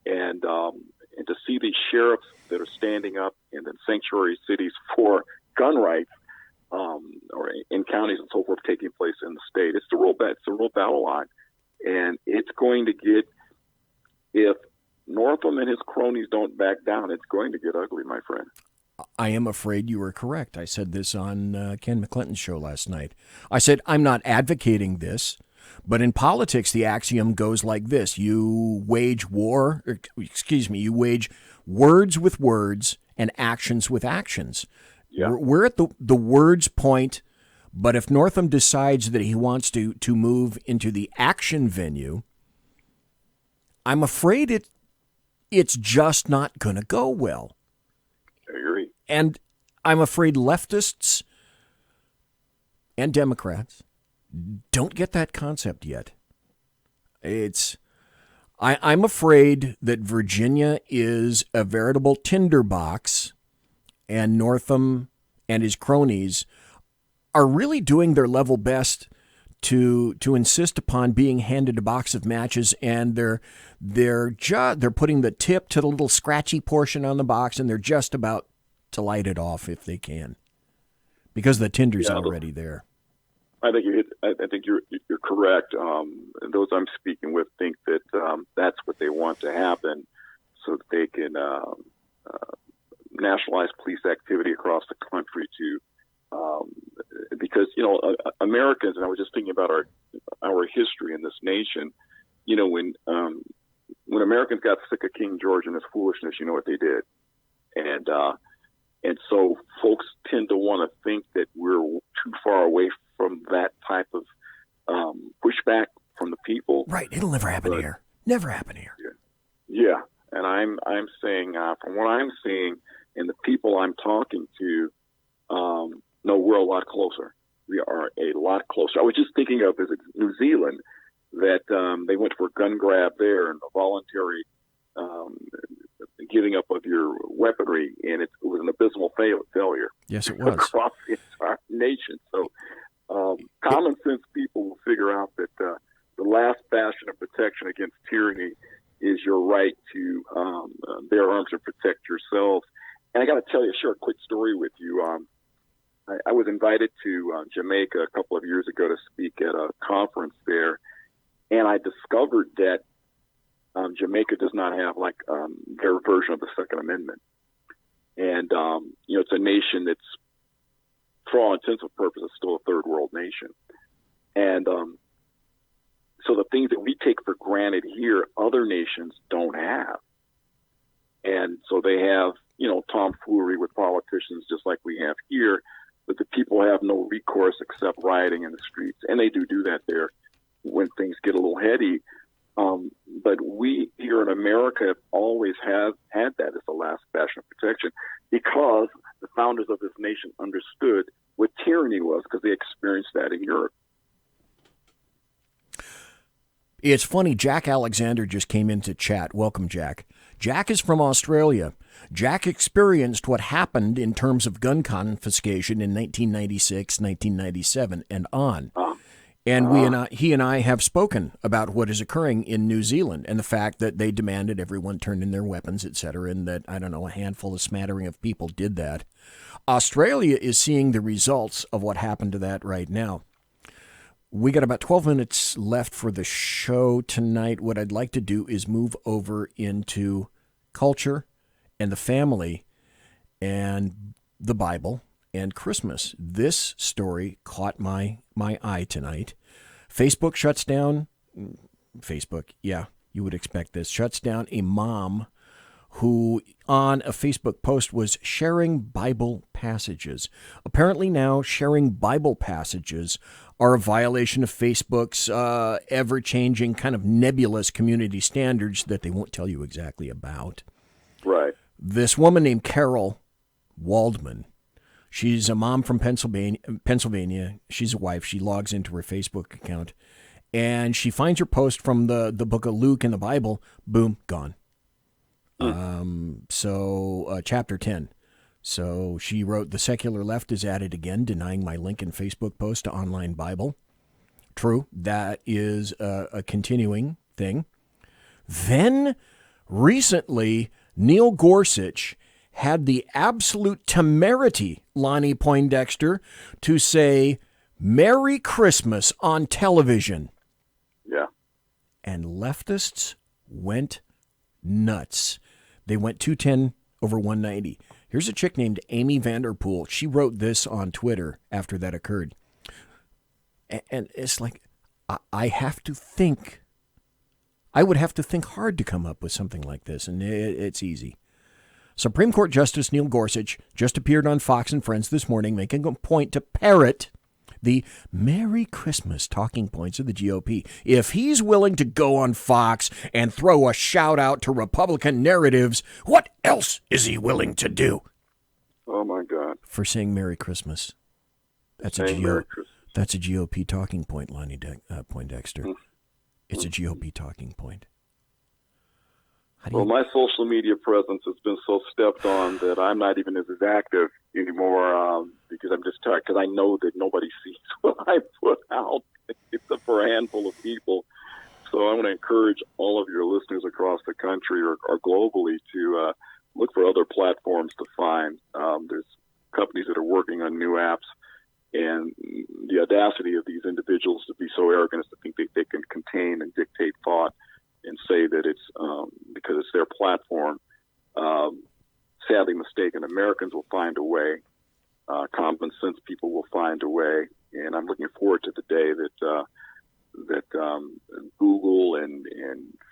And to see these sheriffs that are standing up in the sanctuary cities for gun rights, or in counties and so forth taking place in the state, it's a real battle line. And it's going to get, if Northam and his cronies don't back down, it's going to get ugly, my friend. I am afraid you are correct. I said this on Ken McClinton's show last night. I said, I'm not advocating this, but in politics, the axiom goes like this. You wage you wage words with words and actions with actions. Yeah. We're at the words point, but if Northam decides that he wants to move into the action venue, I'm afraid it's just not going to go well. I agree. And I'm afraid leftists and Democrats don't get that concept yet. I'm afraid that Virginia is a veritable tinderbox, and Northam and his cronies are really doing their level best to insist upon being handed a box of matches, and they're putting the tip to the little scratchy portion on the box, and they're just about to light it off if they can, because the tinder's already there. I think you're correct. Those I'm speaking with think that that's what they want to happen, so that they can nationalize police activity across the country because Americans, and I was just thinking about our history in this nation. When Americans got sick of King George and his foolishness, you know what they did, and so folks tend to want to think that we're too far away from that type of pushback from the people. Right. It'll never happen here. Never happen here. Yeah. And I'm saying, from what I'm seeing and the people I'm talking to, no, we're a lot closer. We are a lot closer. I was just thinking of New Zealand, that they went for a gun grab there and a voluntary giving up of your weaponry, and it was an abysmal failure. Yes, it was. Across the entire nation. So common sense people will figure out that the last bastion of protection against tyranny is your right to bear arms and protect yourselves. And I got to tell you, share a quick story with you. I was invited to Jamaica a couple of years ago to speak at a conference there, and I discovered that Jamaica does not have their version of the Second Amendment. And, it's a nation that's, for all intents and purposes, still a third world nation. And so the things that we take for granted here, other nations don't have. And so they have, tomfoolery with politicians just like we have here, but the people have no recourse except rioting in the streets. And they do that there when things get a little heady. But we here in America have always had that as the last bastion of protection, because the founders of this nation understood what tyranny was, because they experienced that in Europe. It's funny, Jack Alexander just came into chat. Welcome, Jack. Jack is from Australia. Jack experienced what happened in terms of gun confiscation in 1996, 1997, and on. And he and I have spoken about what is occurring in New Zealand and the fact that they demanded everyone turn in their weapons, et cetera, and that, I don't know, a handful, a smattering of people did that. Australia is seeing the results of what happened to that right now. We got about 12 minutes left for the show tonight. What I'd like to do is move over into culture and the family and the Bible and Christmas. This story caught my eye tonight. Facebook shuts down. Facebook, yeah, you would expect this. Shuts down a mom who on a Facebook post was sharing Bible passages. Apparently now sharing Bible passages are a violation of Facebook's ever-changing kind of nebulous community standards that they won't tell you exactly about. Right. This woman named Carol Waldman, she's a mom from Pennsylvania. She's a wife. She logs into her Facebook account, and she finds her post from the book of Luke in the Bible. Boom, gone. Chapter 10. So she wrote, "The secular left is at it again, denying my link in Facebook post to online Bible." True, that is a continuing thing. Then, recently, Neil Gorsuch had the absolute temerity, Lonnie Poindexter, to say, "Merry Christmas" on television. Yeah. And leftists went nuts. They went 210 over 190. Here's a chick named Amy Vanderpool. She wrote this on Twitter after that occurred. And it's like, I have to think. I would have to think hard to come up with something like this, and it's easy. Supreme Court Justice Neil Gorsuch just appeared on Fox and Friends this morning, making a point to parrot the Merry Christmas talking points of the GOP. If he's willing to go on Fox and throw a shout out to Republican narratives, what else is he willing to do? Oh my God! For saying Merry Christmas. That's a GOP talking point, Lonnie Poindexter. It's a GOP talking point. Well, my social media presence has been so stepped on that I'm not even as active anymore because I'm just tired, because I know that nobody sees what I put out except for a handful of people. So I want to encourage all of your listeners across the country or globally to look for other platforms to find. There's companies that are working on new apps And the audacity of these individuals to be so arrogant as to think they can contain and dictate thought and say that it's because it's their platform. Sadly mistaken. Americans will find a way. Common sense people will find a way. And I'm looking forward to the day that Google and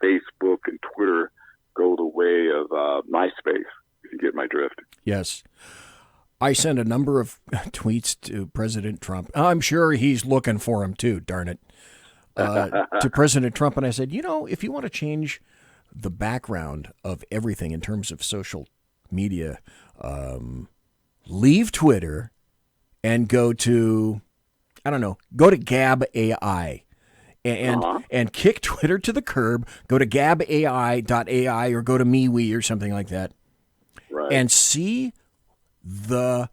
Facebook and Twitter go the way of MySpace, if you get my drift. Yes. I sent a number of tweets to President Trump. I'm sure he's looking for him too, darn it, to President Trump. And I said, if you want to change the background of everything in terms of social media, leave Twitter and go to Gab AI and kick Twitter to the curb. Go to gabai.ai or go to MeWe or something like that. Right. And see the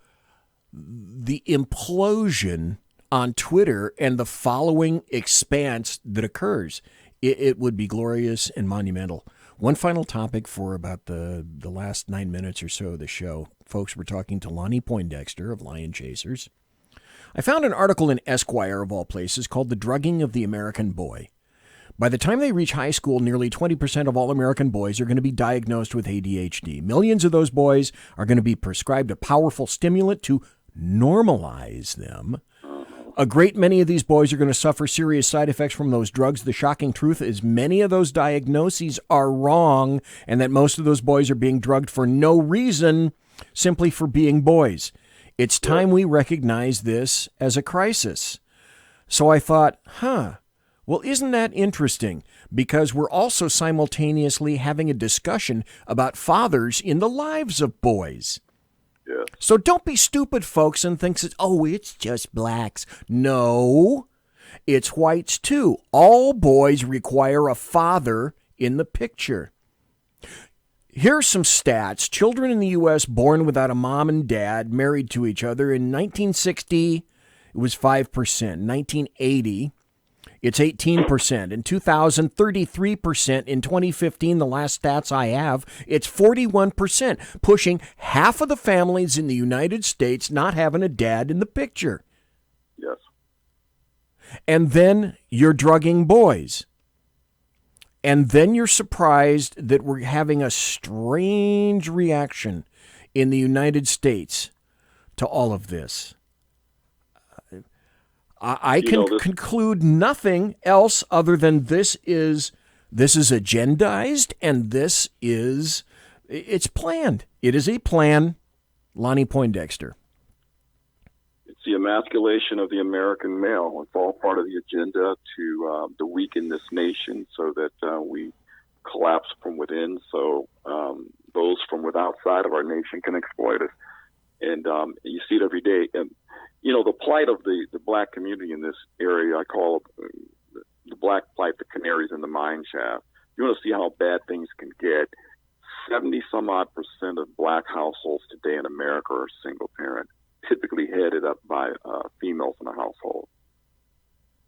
implosion on Twitter and the following expanse that occurs. It would be glorious and monumental. One final topic for about the last 9 minutes or so of the show. Folks, we're talking to Lonnie Poindexter of Lion Chasers. I found an article in Esquire, of all places, called The Drugging of the American Boy. By the time they reach high school, nearly 20% of all American boys are going to be diagnosed with ADHD. Millions of those boys are going to be prescribed a powerful stimulant to normalize them. A great many of these boys are going to suffer serious side effects from those drugs. The shocking truth is many of those diagnoses are wrong, and that most of those boys are being drugged for no reason, simply for being boys. It's time we recognize this as a crisis. So I thought, well, isn't that interesting? Because we're also simultaneously having a discussion about fathers in the lives of boys. Yeah. So don't be stupid, folks, and think, it's just blacks. No, it's whites too. All boys require a father in the picture. Here are some stats. Children in the U.S. born without a mom and dad married to each other. In 1960, it was 5%. 1980, it's 18%. In 2000, 33%. In 2015, the last stats I have, it's 41%, pushing half of the families in the United States not having a dad in the picture. Yes. And then you're drugging boys. And then you're surprised that we're having a strange reaction in the United States to all of this. I can conclude nothing else other than this is agendized and it's planned. It is a plan. Lonnie Poindexter. It's the emasculation of the American male. It's all part of the agenda to weaken this nation so that we collapse from within, so those from outside of our nation can exploit us. And you see it every day. And the plight of the black community in this area, I call the black plight the canaries in the mine shaft. You want to see how bad things can get. 70-some-odd% of black households today in America are single parent, typically headed up by females in the household.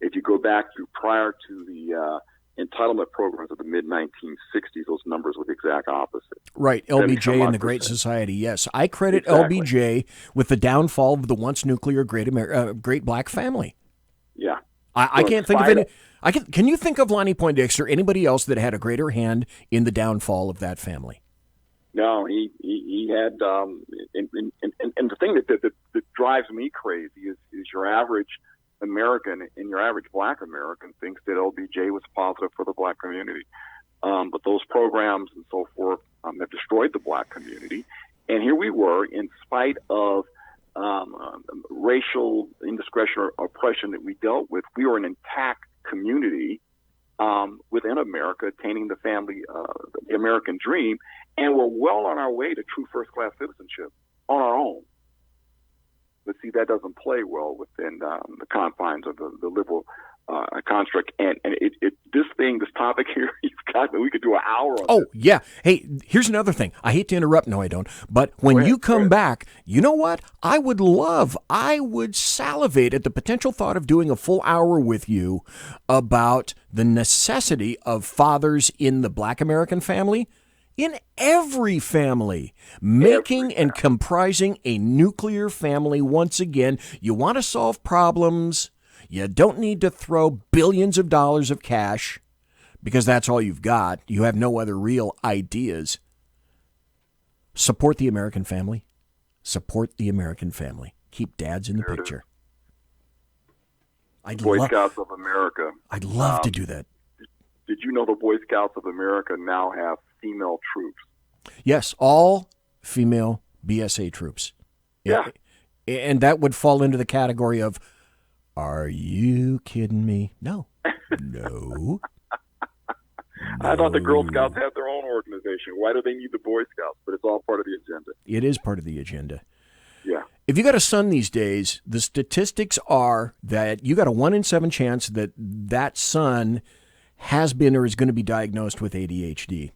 If you go back to prior to the entitlement programs of the mid-1960s, those numbers were the exact opposite. Right, LBJ and the Great Society, yes. I credit LBJ with the downfall of the once nuclear great black family. Yeah. I can't think of any... Can you think of Lonnie Poindexter, anybody else that had a greater hand in the downfall of that family? No, he had, and the thing that drives me crazy is your average American and your average black American thinks that LBJ was positive for the black community. But those programs and so forth have destroyed the black community. And here we were, in spite of racial indiscretion or oppression that we dealt with, we were an intact community within America, attaining the family, the American dream, and we're well on our way to true first-class citizenship on our own. But see, that doesn't play well within the confines of the liberal construct. And this topic here, we could do an hour on. Oh, yeah. Hey, here's another thing. I hate to interrupt. No, I don't. But when you come back, you know what? I would salivate at the potential thought of doing a full hour with you about the necessity of fathers in the black American family in every family, making and comprising a nuclear family once again. You want to solve problems. You don't need to throw billions of dollars of cash because that's all you've got. You have no other real ideas. Support the American family. Support the American family. Keep dads in the picture. Boy Scouts of America. I'd love to do that. Did you know the Boy Scouts of America now have female troops? Yes, all female BSA troops. Yeah. And that would fall into the category of, are you kidding me? No. No. I thought the Girl Scouts had their own organization. Why do they need the Boy Scouts? But it's all part of the agenda. It is part of the agenda. Yeah. If you got a son these days, the statistics are that you got a 1 in 7 chance that that son has been or is going to be diagnosed with ADHD.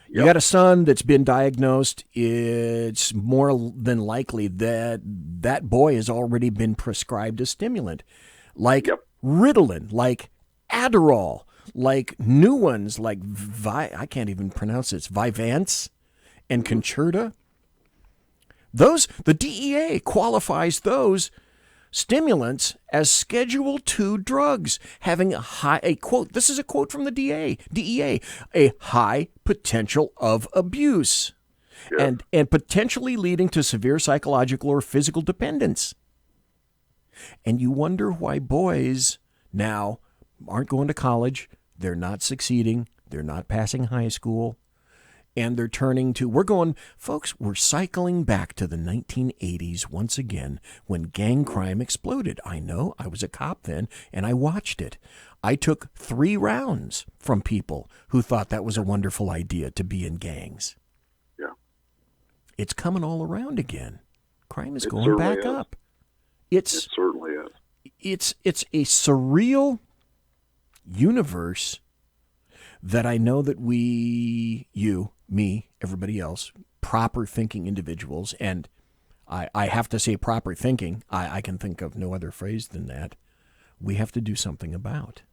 You got a son that's been diagnosed, it's more than likely that that boy has already been prescribed a stimulant, like Ritalin, like Adderall, like new ones like I can't even pronounce it, Vyvanse and Concerta. The DEA qualifies those stimulants as Schedule II drugs, having a quote, this is a quote from the DEA, a high potential of abuse and potentially leading to severe psychological or physical dependence. And you wonder why boys now aren't going to college, they're not succeeding, they're not passing high school, and they're turning to, we're cycling back to the 1980s once again when gang crime exploded. I know, I was a cop then, and I watched it. I took 3 rounds from people who thought that was a wonderful idea to be in gangs. Yeah. It's coming all around again. Crime is going back up. It certainly is. It's a surreal universe that I know that we, you, me, everybody else, proper thinking individuals, and I have to say proper thinking, I can think of no other phrase than that, we have to do something about.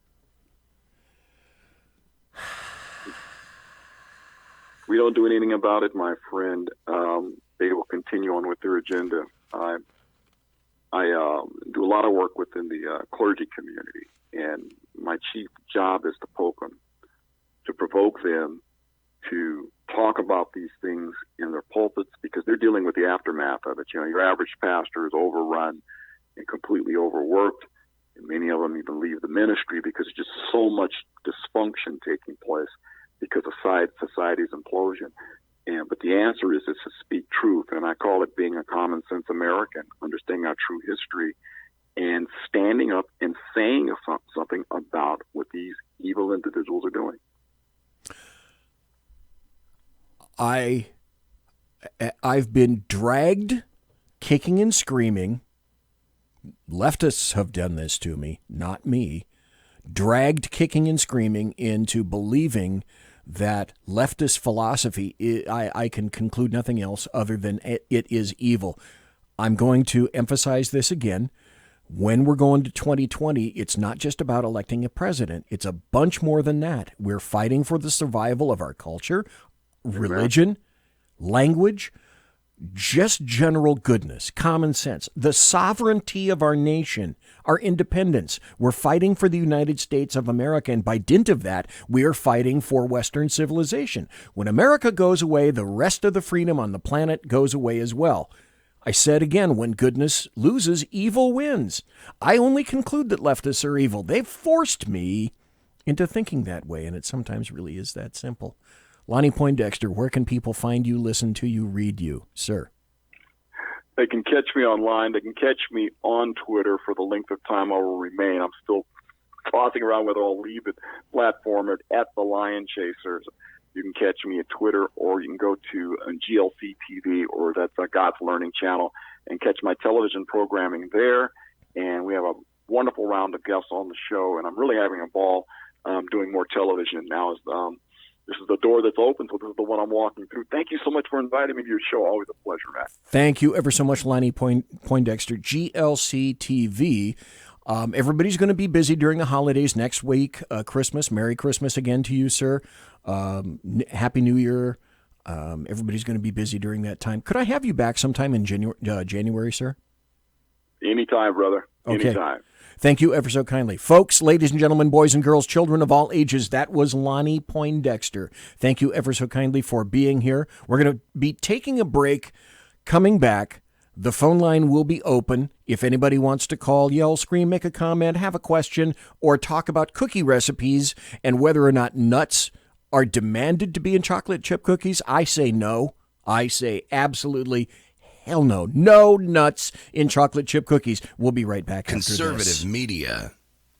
We don't do anything about it, my friend. They will continue on with their agenda. I do a lot of work within the clergy community, and my chief job is to poke them, to provoke them to talk about these things in their pulpits because they're dealing with the aftermath of it. You know, your average pastor is overrun and completely overworked, and many of them even leave the ministry because there's just so much dysfunction taking place because of society's implosion. But the answer is to speak truth, and I call it being a common sense American, understanding our true history, and standing up and saying something about what these evil individuals are doing. I've been dragged kicking and screaming. Leftists have done this to me, not me. Dragged kicking and screaming into believing that leftist philosophy, I can conclude nothing else other than it is evil. I'm going to emphasize this again. When we're going to 2020, it's not just about electing a president. It's a bunch more than that. We're fighting for the survival of our culture, religion, language, just general goodness, common sense, the sovereignty of our nation, our independence. We're fighting for the United States of America, and by dint of that, we are fighting for Western civilization. When America goes away, the rest of the freedom on the planet goes away as well. I said again, when goodness loses, evil wins. I only conclude that leftists are evil. They've forced me into thinking that way, and it sometimes really is that simple. Lonnie Poindexter, where can people find you, listen to you, read you, sir? They can catch me online. They can catch me on Twitter for the length of time I will remain. I'm still tossing around whether I'll leave the platform at the Lion Chasers. You can catch me at Twitter, or you can go to GLC TV, or that's God's Learning Channel, and catch my television programming there. And we have a wonderful round of guests on the show, and I'm really having a ball doing more television now. This is the door that's open, so this is the one I'm walking through. Thank you so much for inviting me to your show. Always a pleasure, Matt. Thank you ever so much, Lonnie Poindexter, GLC TV. Everybody's going to be busy during the holidays next week, Christmas. Merry Christmas again to you, sir. Happy New Year Everybody's going to be busy during that time. Could I have you back sometime in January, sir? Anytime, brother. Okay. Anytime. Thank you ever so kindly. Folks, ladies and gentlemen, boys and girls, children of all ages, that was Lonnie Poindexter. Thank you ever so kindly for being here. We're going to be taking a break, coming back. The phone line will be open. If anybody wants to call, yell, scream, make a comment, have a question, or talk about cookie recipes and whether or not nuts are demanded to be in chocolate chip cookies, I say no. I say absolutely hell no. No nuts in chocolate chip cookies. We'll be right back after this. Conservative media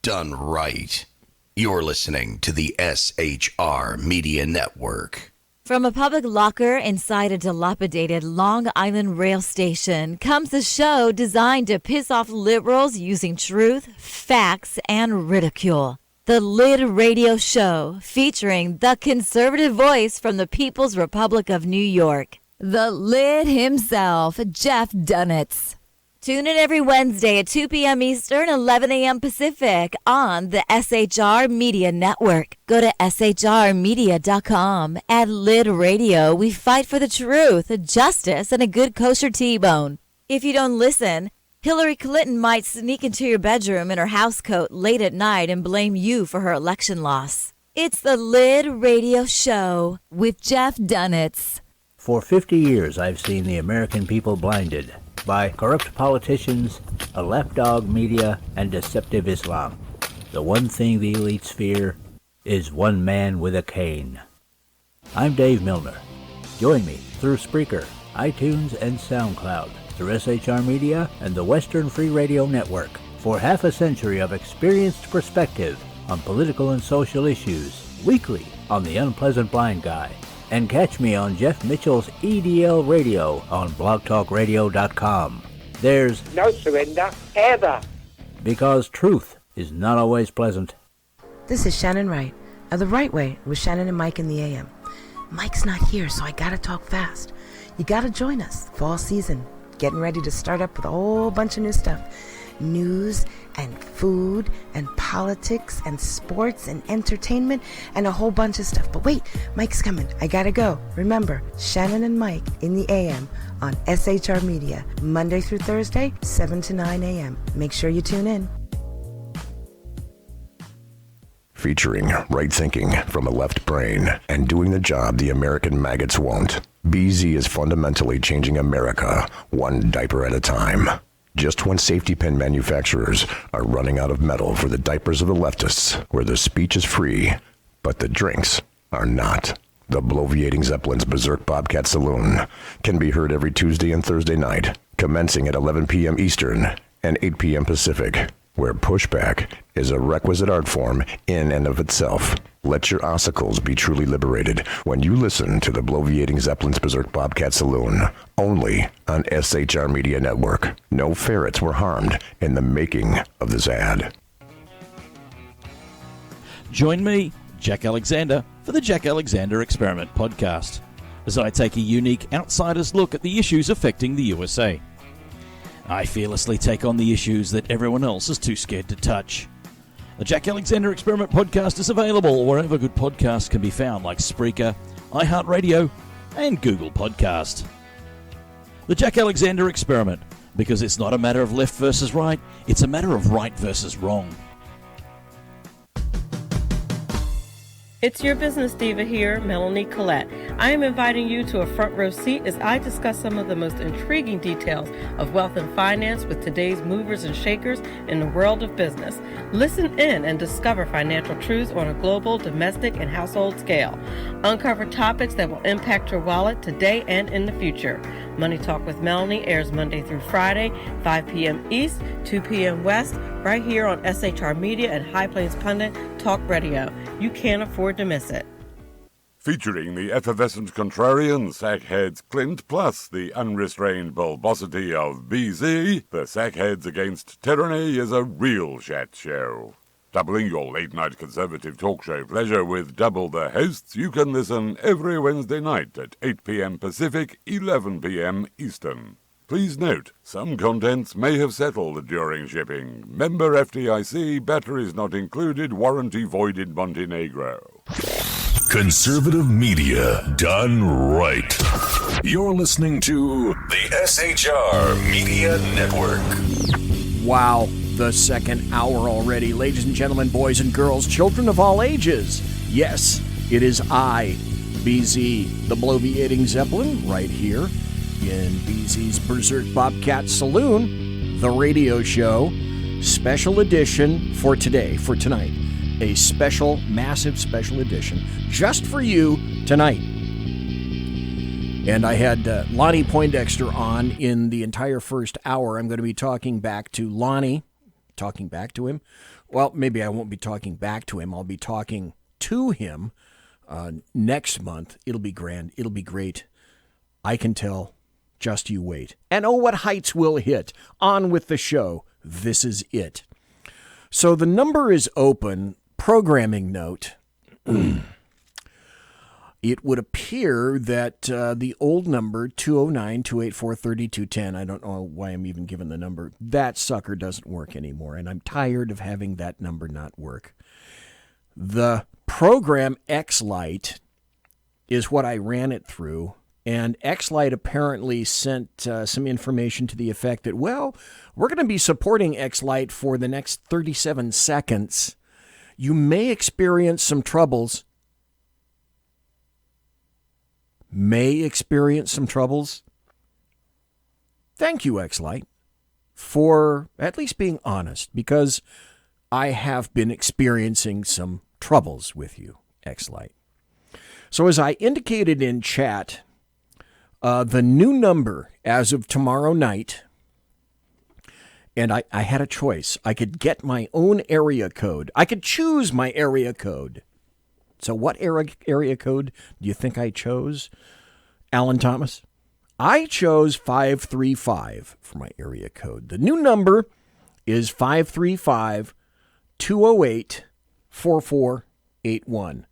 done right. You're listening to the SHR Media Network. From a public locker inside a dilapidated Long Island rail station comes a show designed to piss off liberals using truth, facts, and ridicule. The Lid Radio Show, featuring the conservative voice from the People's Republic of New York, the Lid himself, Jeff Dunitz. Tune in every Wednesday at 2 p.m. Eastern, 11 a.m. Pacific on the SHR Media Network. Go to shrmedia.com. At Lid Radio, we fight for the truth, justice, and a good kosher T-bone. If you don't listen, Hillary Clinton might sneak into your bedroom in her housecoat late at night and blame you for her election loss. It's the Lid Radio Show with Jeff Dunitz. For 50 years, I've seen the American people blinded by corrupt politicians, a lapdog media, and deceptive Islam. The one thing the elites fear is one man with a cane. I'm Dave Milner. Join me through Spreaker, iTunes, and SoundCloud, through SHR Media and the Western Free Radio Network, for half a century of experienced perspective on political and social issues, weekly on The Unpleasant Blind Guy. And catch me on Jeff Mitchell's EDL Radio on blogtalkradio.com. There's no surrender, ever. Because truth is not always pleasant. This is Shannon Wright of The Right Way with Shannon and Mike in the AM. Mike's not here, so I gotta talk fast. You gotta join us, fall season. Getting ready to start up with a whole bunch of new stuff. News and food and politics and sports and entertainment and a whole bunch of stuff. But wait, Mike's coming. I gotta go. Remember, Shannon and Mike in the AM on SHR Media, Monday through Thursday, 7 to 9 a.m. Make sure you tune in. Featuring right thinking from a left brain and doing the job the American maggots won't. BZ is fundamentally changing America, one diaper at a time. Just when safety pin manufacturers are running out of metal for the diapers of the leftists, where the speech is free, but the drinks are not. The bloviating Zeppelin's Berserk Bobcat Saloon can be heard every Tuesday and Thursday night, commencing at 11 p.m. Eastern and 8 p.m. Pacific, where pushback is a requisite art form in and of itself. Let your ossicles be truly liberated when you listen to the bloviating Zeppelin's Berserk Bobcat Saloon, only on SHR Media Network. No ferrets were harmed in the making of this ad. Join me, Jack Alexander, for the Jack Alexander Experiment podcast, as I take a unique outsider's look at the issues affecting the USA. I fearlessly take on the issues that everyone else is too scared to touch. The Jack Alexander Experiment podcast is available wherever good podcasts can be found, like Spreaker, iHeartRadio, and Google Podcast. The Jack Alexander Experiment, because it's not a matter of left versus right, it's a matter of right versus wrong. It's your business diva here, Melanie Collette. I am inviting you to a front row seat as I discuss some of the most intriguing details of wealth and finance with today's movers and shakers in the world of business. Listen in and discover financial truths on a global, domestic, and household scale. Uncover topics that will impact your wallet today and in the future. Money Talk with Melanie airs Monday through Friday, 5 p.m. East, 2 p.m. West, right here on SHR Media and High Plains Pundit Talk Radio. You can't afford to miss it. Featuring the effervescent contrarian sackheads Clint plus the unrestrained bulbosity of BZ, the Sackheads Against Tyranny is a real chat show. Doubling your late-night conservative talk show pleasure with double the hosts, you can listen every Wednesday night at 8 p.m. Pacific, 11 p.m. Eastern. Please note, some contents may have settled during shipping. Member FDIC, batteries not included, warranty void in Montenegro. Conservative media done right. You're listening to the SHR Media Network. Wow, the second hour already. Ladies and gentlemen, boys and girls, children of all ages. Yes, it is I, BZ, the bloviating Zeppelin, right here in BZ's Berserk Bobcat Saloon, the radio show, special edition for today, for tonight. A special, massive special edition just for you tonight. And I had Lonnie Poindexter on in the entire first hour. I'm going to be talking back to Lonnie. Talking back to him? Well, maybe I won't be talking back to him. I'll be talking to him next month. It'll be grand. It'll be great. I can tell. Just you wait. And oh, what heights we'll hit. On with the show. This is it. So the number is open. Programming note. It would appear that the old number, 209-284-3210, I don't know why I'm even given the number, that sucker doesn't work anymore, and I'm tired of having that number not work. The program X-Lite is what I ran it through, and X-Lite apparently sent some information to the effect that, well, we're going to be supporting X-Lite for the next 37 seconds. You may experience some troubles. Thank you, X-Lite, for at least being honest, because I have been experiencing some troubles with you, X-Lite. So as I indicated in chat, the new number as of tomorrow night, and I had a choice. I could get my own area code. I could choose my area code. So what area code do you think I chose, Alan Thomas? I chose 535 for my area code. The new number is 535-208-4481.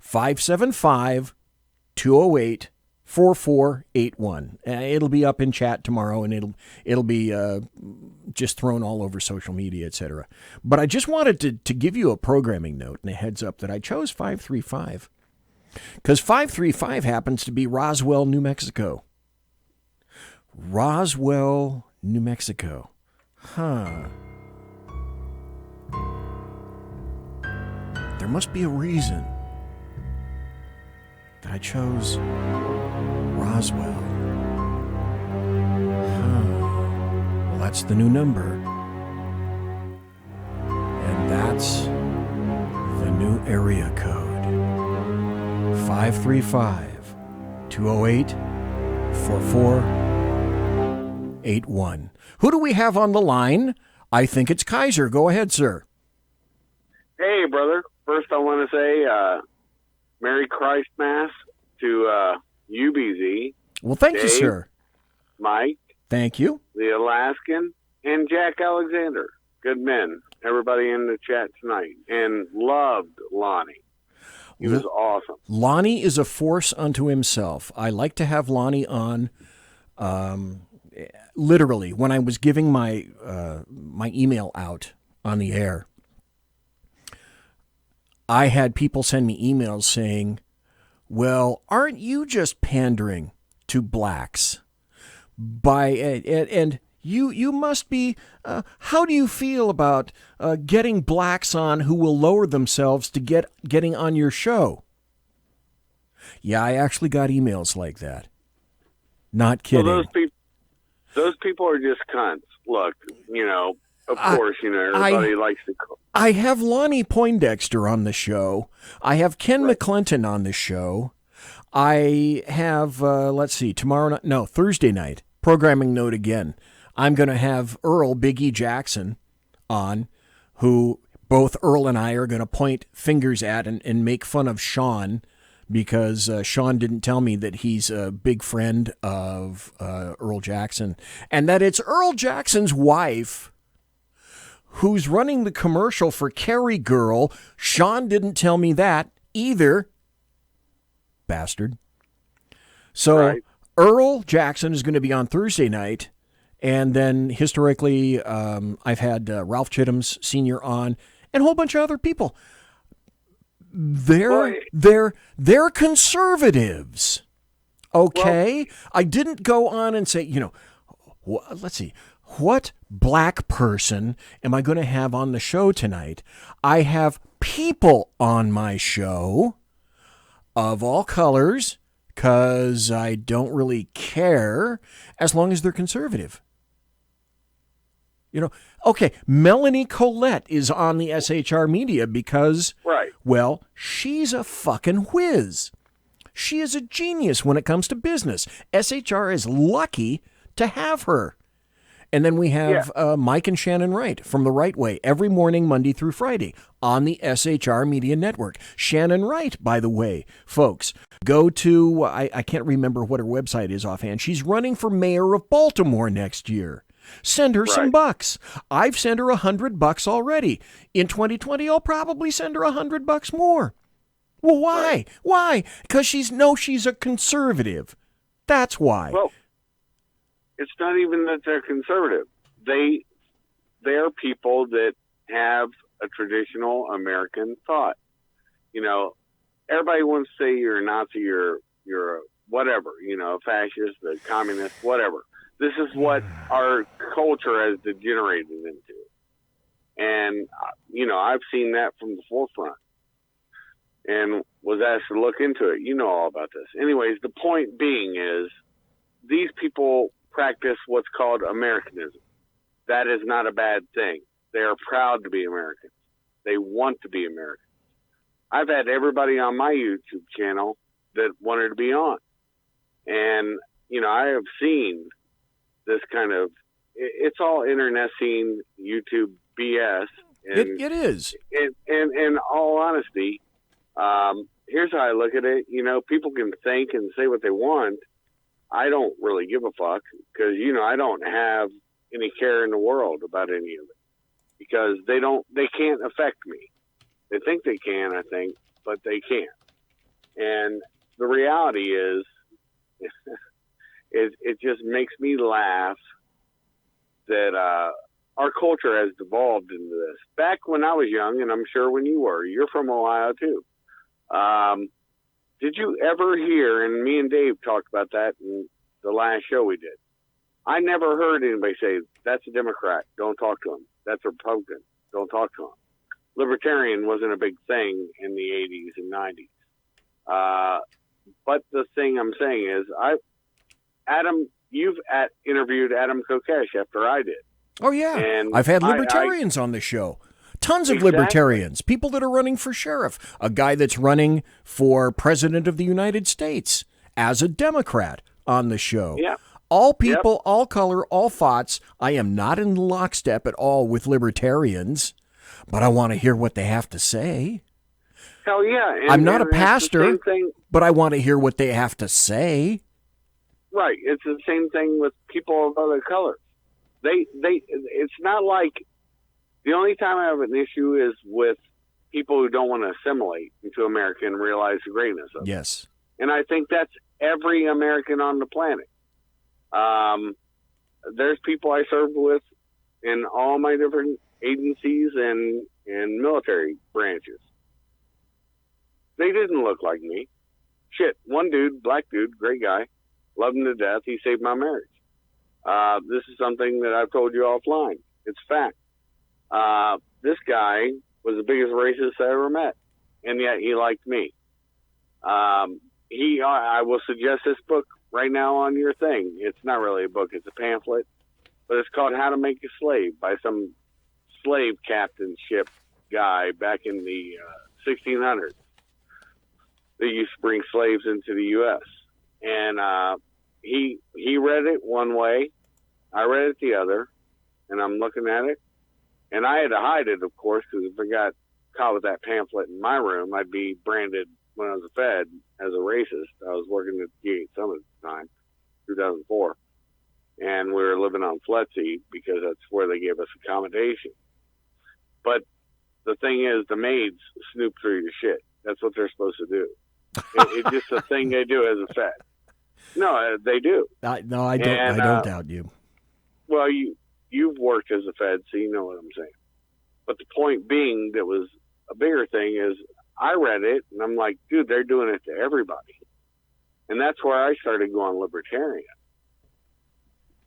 575-208-4481. It'll be up in chat tomorrow, and it'll be just thrown all over social media, etc. But I just wanted to give you a programming note and a heads up that I chose 535 because 535 happens to be Roswell, New Mexico. Roswell, New Mexico. Huh. There must be a reason that I chose Roswell. Well, that's the new number. And that's the new area code. 535-208-4481. Who do we have on the line? I think it's Kaiser. Go ahead, sir. Hey, brother. First, I want to say Merry Christmas to UBZ. Well, thank you, Dave, sir. Mike. Thank you. The Alaskan, and Jack Alexander. Good men. Everybody in the chat tonight. And loved Lonnie. He was awesome. Lonnie is a force unto himself. I like to have Lonnie on. Literally, when I was giving my my email out on the air, I had people send me emails saying, well, aren't you just pandering to blacks? And you must be, how do you feel about getting blacks on who will lower themselves to getting on your show? Yeah, I actually got emails like that. Not kidding. Well, those people are just cunts. Look, of course, everybody likes to... I have Lonnie Poindexter on the show. I have Ken McClinton on the show. I have, Thursday night, programming note again. I'm going to have Earl Big E Jackson on, who both Earl and I are going to point fingers at and make fun of Sean, because Sean didn't tell me that he's a big friend of Earl Jackson, and that it's Earl Jackson's wife who's running the commercial for Carrie Girl. Sean didn't tell me that either. Bastard. So Earl Jackson is going to be on Thursday night, and then historically I've had Ralph Chittum's Sr. on, and a whole bunch of other people. They're conservatives. Okay? I didn't go on and say, let's see. What black person am I going to have on the show tonight? I have people on my show of all colors because I don't really care as long as they're conservative. Okay, Melanie Collette is on the SHR Media because, well, she's a fucking whiz. She is a genius when it comes to business. SHR is lucky to have her. And then we have Mike and Shannon Wright from The Right Way every morning, Monday through Friday on the SHR Media Network. Shannon Wright, by the way, folks, go to, I can't remember what her website is offhand. She's running for mayor of Baltimore next year. Send her some bucks. I've sent her $100 already. In 2020, I'll probably send her $100 more. Well, why? Why? Because she's a conservative. That's why. Well, it's not even that they're conservative. They're people that have a traditional American thought. Everybody wants to say you're a Nazi, you're a whatever, a fascist, a communist, whatever. This is what our culture has degenerated into. And, I've seen that from the forefront and was asked to look into it. You know all about this. Anyways, the point being is these people practice what's called Americanism. That is not a bad thing. They are proud to be Americans. They want to be Americans. I've had everybody on my YouTube channel that wanted to be on. And, I have seen this kind of, it's all internecine YouTube BS. And it is. In all honesty, here's how I look at it. People can think and say what they want. I don't really give a fuck because, I don't have any care in the world about any of it because they can't affect me. They think they can, I think, but they can't. And the reality is, it just makes me laugh that our culture has devolved into this. Back when I was young, and I'm sure when you're from Ohio too. Did you ever hear, and me and Dave talked about that in the last show we did, I never heard anybody say, that's a Democrat, don't talk to him. That's a Republican, don't talk to him. Libertarian wasn't a big thing in the 80s and 90s. But the thing I'm saying is, you've interviewed Adam Kokesh after I did. Oh, yeah. And I've had libertarians on the show. Tons of libertarians, people that are running for sheriff, a guy that's running for president of the United States as a Democrat on the show. Yeah. All people, all color, all thoughts. I am not in lockstep at all with libertarians, but I want to hear what they have to say. Hell yeah. I'm not a pastor, but I want to hear what they have to say. Right. It's the same thing with people of other colors. It's not like the only time I have an issue is with people who don't want to assimilate into America and realize the greatness of it. Yes. And I think that's every American on the planet. There's people I served with in all my different agencies and military branches. They didn't look like me. Shit, one dude, black dude, great guy, loved him to death. He saved my marriage. This is something that I've told you offline. It's fact. This guy was the biggest racist I ever met, and yet he liked me. I will suggest this book right now on your thing. It's not really a book, it's a pamphlet, but it's called How to Make a Slave by some slave captainship guy back in the 1600s. They used to bring slaves into the U.S. And he read it one way, I read it the other, and I'm looking at it. And I had to hide it, of course, because if I got caught with that pamphlet in my room, I'd be branded when I was a Fed as a racist. I was working at the G8 Summit at the time, 2004. And we were living on FLETC because that's where they gave us accommodation. But the thing is, the maids snoop through your shit. That's what they're supposed to do. It's just a thing they do as a Fed. No, they do. I don't doubt you. Well, you've worked as a Fed, so you know what I'm saying. But the point being that was a bigger thing is I read it, and I'm like, dude, they're doing it to everybody. And that's where I started going libertarian.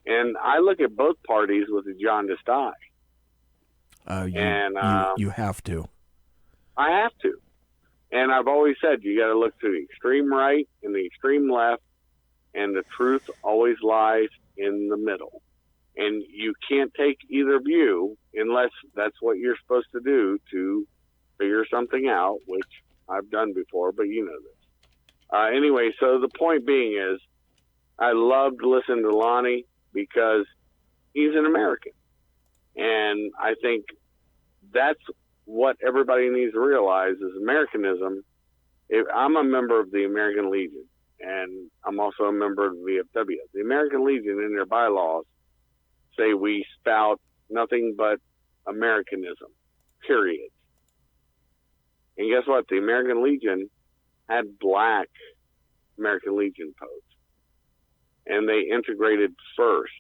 And I look at both parties with a jaundiced eye. You have to. I have to. And I've always said you got to look to the extreme right and the extreme left, and the truth always lies in the middle. And you can't take either view unless that's what you're supposed to do to figure something out, which I've done before, but you know this. Anyway, so the point being is I loved listening to Lonnie because he's an American. And I think that's what everybody needs to realize is Americanism. I'm a member of the American Legion, and I'm also a member of the VFW. The American Legion, in their bylaws, say we spout nothing but Americanism, period. And guess what? The American Legion had black American Legion posts, and they integrated first.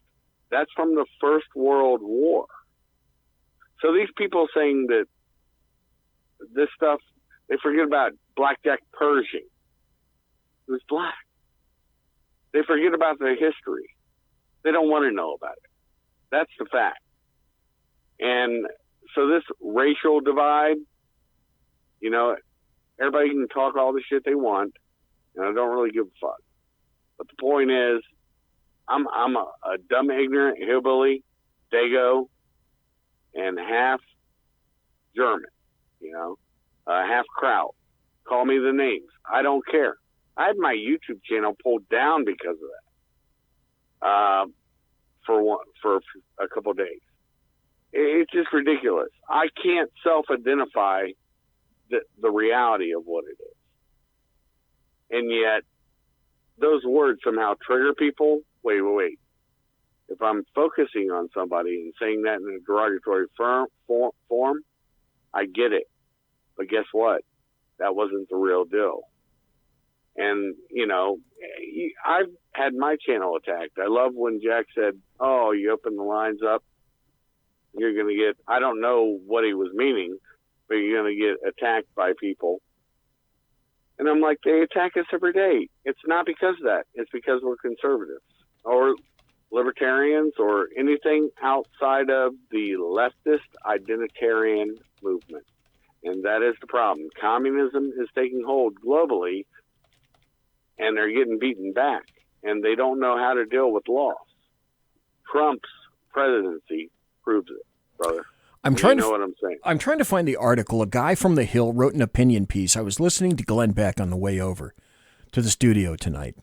That's from the First World War. So these people saying that this stuff, they forget about Blackjack Pershing. It was black. They forget about their history. They don't want to know about it. That's the fact. And so this racial divide, you know, everybody can talk all the shit they want, and I don't really give a fuck. But the point is, I'm a dumb, ignorant hillbilly, Dago, and half German, you know, half Kraut. Call me the names. I don't care. I had my YouTube channel pulled down because of that. For a couple of days. It's just ridiculous. I can't self-identify the reality of what it is. And yet, those words somehow trigger people. Wait. If I'm focusing on somebody and saying that in a derogatory form, I get it. But guess what? That wasn't the real deal. And, you know, I've had my channel attacked. I love when Jack said, oh, you open the lines up, you're going to get, I don't know what he was meaning, but you're going to get attacked by people. And I'm like, they attack us every day. It's not because of that. It's because we're conservatives or libertarians or anything outside of the leftist identitarian movement. And that is the problem. Communism is taking hold globally, and they're getting beaten back, and they don't know how to deal with loss. Trump's presidency proves it, brother. I'm trying to know what I'm saying. I'm trying to find the article. A guy from The Hill wrote an opinion piece. I was listening to Glenn Beck on the way over to the studio tonight.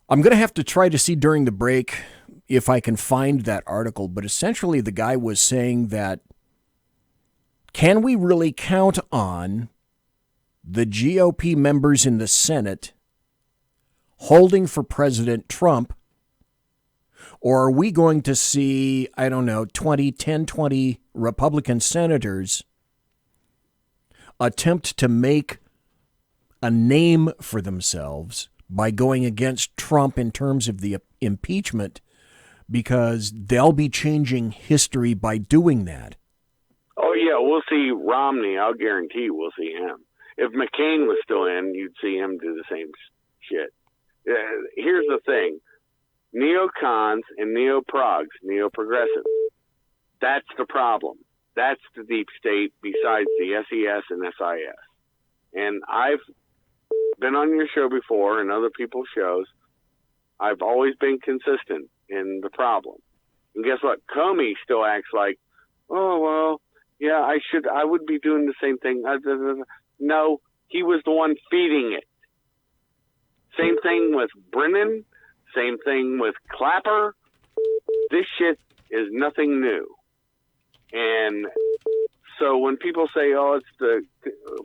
I'm going to have to try to see during the break if I can find that article, but essentially the guy was saying that can we really count on the GOP members in the Senate holding for President Trump, or are we going to see, 20 Republican senators attempt to make a name for themselves by going against Trump in terms of the impeachment, because they'll be changing history by doing that? Oh, yeah, we'll see Romney. I'll guarantee we'll see him. If McCain was still in, you'd see him do the same shit. Here's the thing. Neocons and neoprogs, neoprogressives, that's the problem. That's the deep state besides the SES and SIS. And I've been on your show before and other people's shows. I've always been consistent in the problem. And guess what? Comey still acts like, oh, well, yeah, I would be doing the same thing. No, he was the one feeding it. Same thing with Brennan. Same thing with Clapper. This shit is nothing new. And so when people say, oh,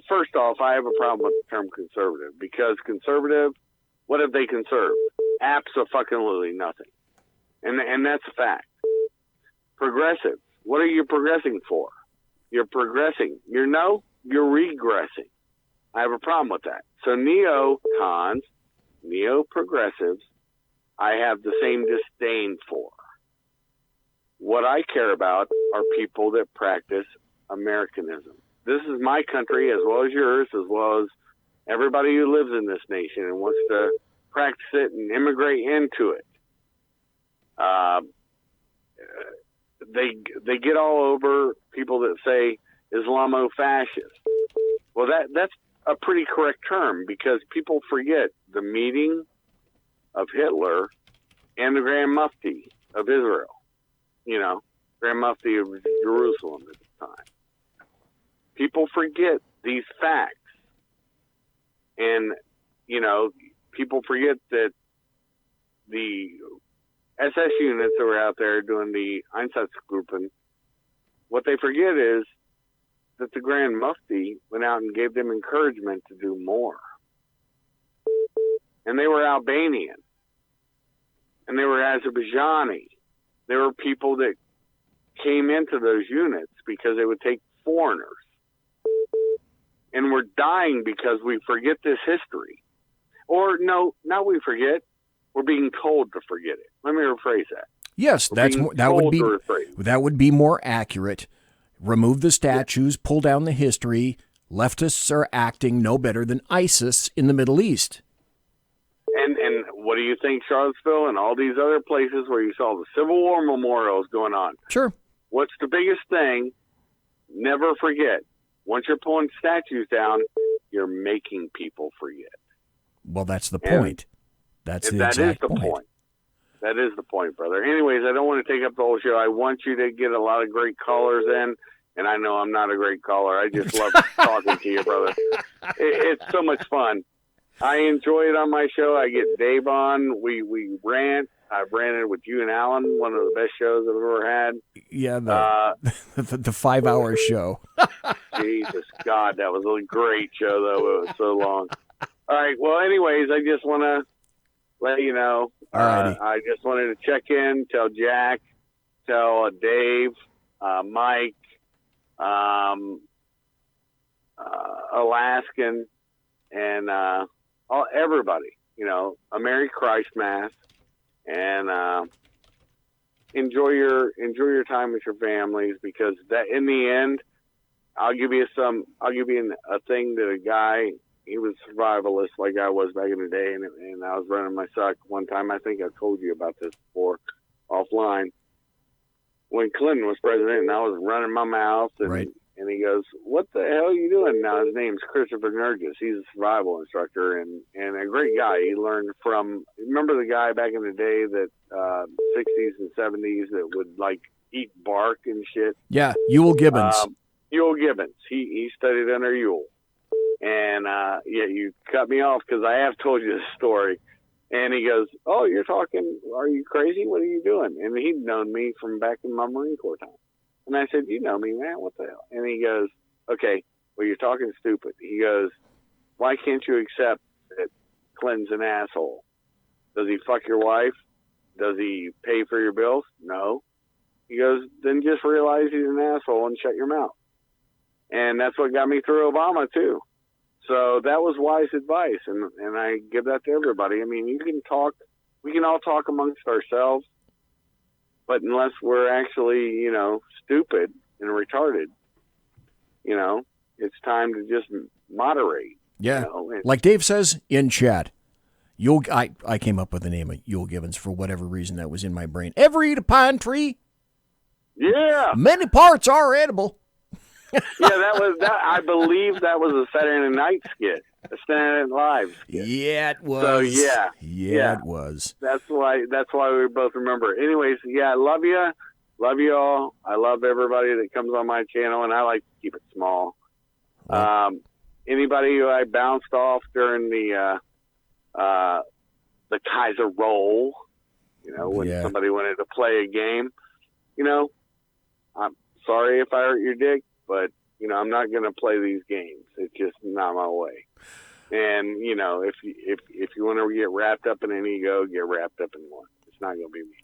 first off, I have a problem with the term conservative, because conservative, what have they conserved? Abso-fucking-lutely nothing. And that's a fact. Progressive, what are you progressing for? You're progressing. You're regressing. I have a problem with that. So neocons, neo-progressives, I have the same disdain for. What I care about are people that practice Americanism. this is my country as well as yours, as well as everybody who lives in this nation and wants to practice it and immigrate into it. They get all over people that say Islamo-fascist. Well, that's a pretty correct term, because people forget the meeting of Hitler and the Grand Mufti of Israel. Grand Mufti of Jerusalem at the time. People forget these facts. And, people forget that the SS units that were out there doing the Einsatzgruppen, what they forget is that the Grand Mufti went out and gave them encouragement to do more. And they were Albanian. And they were Azerbaijani. They were people that came into those units because they would take foreigners. And we're dying because we forget this history. Or no, not we forget. We're being told to forget it. Let me rephrase that. Yes, that would be more accurate. Remove the statues, pull down the history. Leftists are acting no better than ISIS in the Middle East. And what do you think, Charlottesville and all these other places where you saw the Civil War memorials going on? Sure. What's the biggest thing? Never forget. Once you're pulling statues down, you're making people forget. Well, that's the point. That is the point. That is the point, brother. Anyways, I don't want to take up the whole show. I want you to get a lot of great callers in, and I know I'm not a great caller. I just love talking to you, brother. It's so much fun. I enjoy it on my show. I get Dave on. We rant. I've ranted with you and Alan, one of the best shows I've ever had. Yeah, the 5-hour show. Jesus, God, that was a great show, though. It was so long. All right. Well, anyways, I just want to let you know. I just wanted to check in, tell Jack, tell Dave, Mike, Alaskan, and everybody, a Merry Christmas, and enjoy your time with your families, because that in the end, I'll give you a thing that a guy, he was survivalist like I was back in the day, and I was running my suck one time. I think I've told you about this before offline. When Clinton was president, and I was running my mouth, and he goes, "What the hell are you doing?" Now his name's Christopher Nurgis. He's a survival instructor and a great guy. He learned from, remember the guy back in the day that 60s and 70s that would eat bark and shit? Yeah, Ewell Gibbons. Ewell Gibbons. He studied under Ewell. And you cut me off because I have told you this story. And he goes, "Oh, you're talking, are you crazy? What are you doing?" And he'd known me from back in my Marine Corps time. And I said, "You know me, man, what the hell?" And he goes, "Okay, well, you're talking stupid." He goes, "Why can't you accept that Clinton's an asshole? Does he fuck your wife? Does he pay for your bills? No." He goes, "Then just realize he's an asshole and shut your mouth." And that's what got me through Obama, too. So that was wise advice, and I give that to everybody. I mean, we can all talk amongst ourselves, but unless we're actually, stupid and retarded, it's time to just moderate. Yeah, like Dave says in chat, I came up with the name of Ewell Gibbons for whatever reason that was in my brain. Ever eat a pine tree? Yeah. Many parts are edible. Yeah, I believe that was a Saturday Night skit, a Saturday Night Live skit. Yeah, it was. So yeah, it was. That's why we both remember. Anyways, I love you all. I love everybody that comes on my channel, and I like to keep it small. Anybody who I bounced off during the Kaiser roll, when somebody wanted to play a game, I'm sorry if I hurt your dick. But, I'm not going to play these games. It's just not my way. And, if you want to get wrapped up in an ego, get wrapped up in one. It's not going to be me.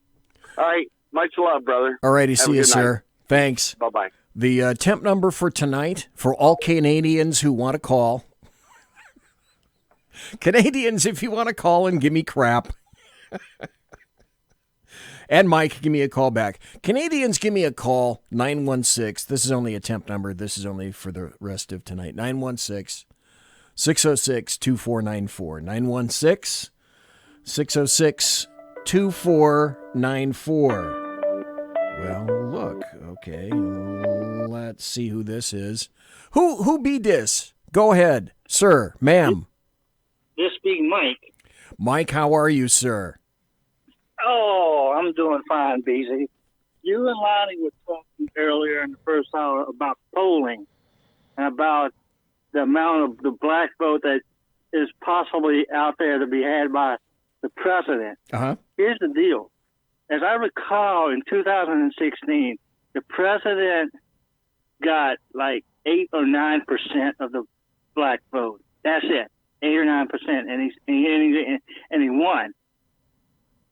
All right. Much love, brother. All righty. See you, sir. Thanks. Bye-bye. The temp number for tonight, for all Canadians who want to call. Canadians, if you want to call and give me crap. And Mike, give me a call back. Canadians, give me a call, 916. This is only a temp number. This is only for the rest of tonight. 916-606-2494. 916-606-2494. Well, look, okay. Let's see who this is. Who be this? Go ahead, sir, ma'am. This being Mike. Mike, how are you, sir? Oh, I'm doing fine, BZ. You and Lonnie were talking earlier in the first hour about polling and about the amount of the black vote that is possibly out there to be had by the president. Uh-huh. Here's the deal. As I recall, in 2016, the president got like 8 or 9% of the black vote. That's it, 8 or 9%, and he won.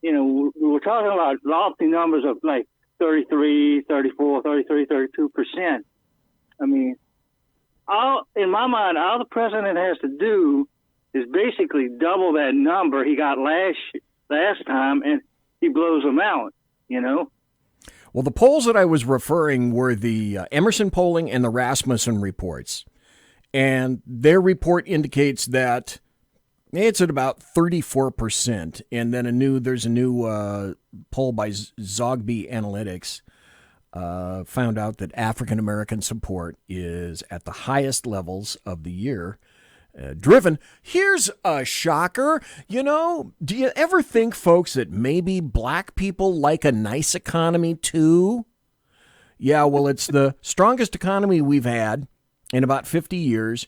You know, we were talking about lofty numbers of like 33, 34, 33, 32%. I mean, in my mind, all the president has to do is basically double that number he got last time, and he blows them out, you know? Well, the polls that I was referring were the Emerson polling and the Rasmussen reports. And their report indicates that it's at about 34%. And then there's a new poll by Zogby Analytics found out that African American support is at the highest levels of the year. Driven. Here's a shocker. You know, do you ever think, folks, that maybe black people like a nice economy too? Yeah, well, it's the strongest economy we've had in about 50 years.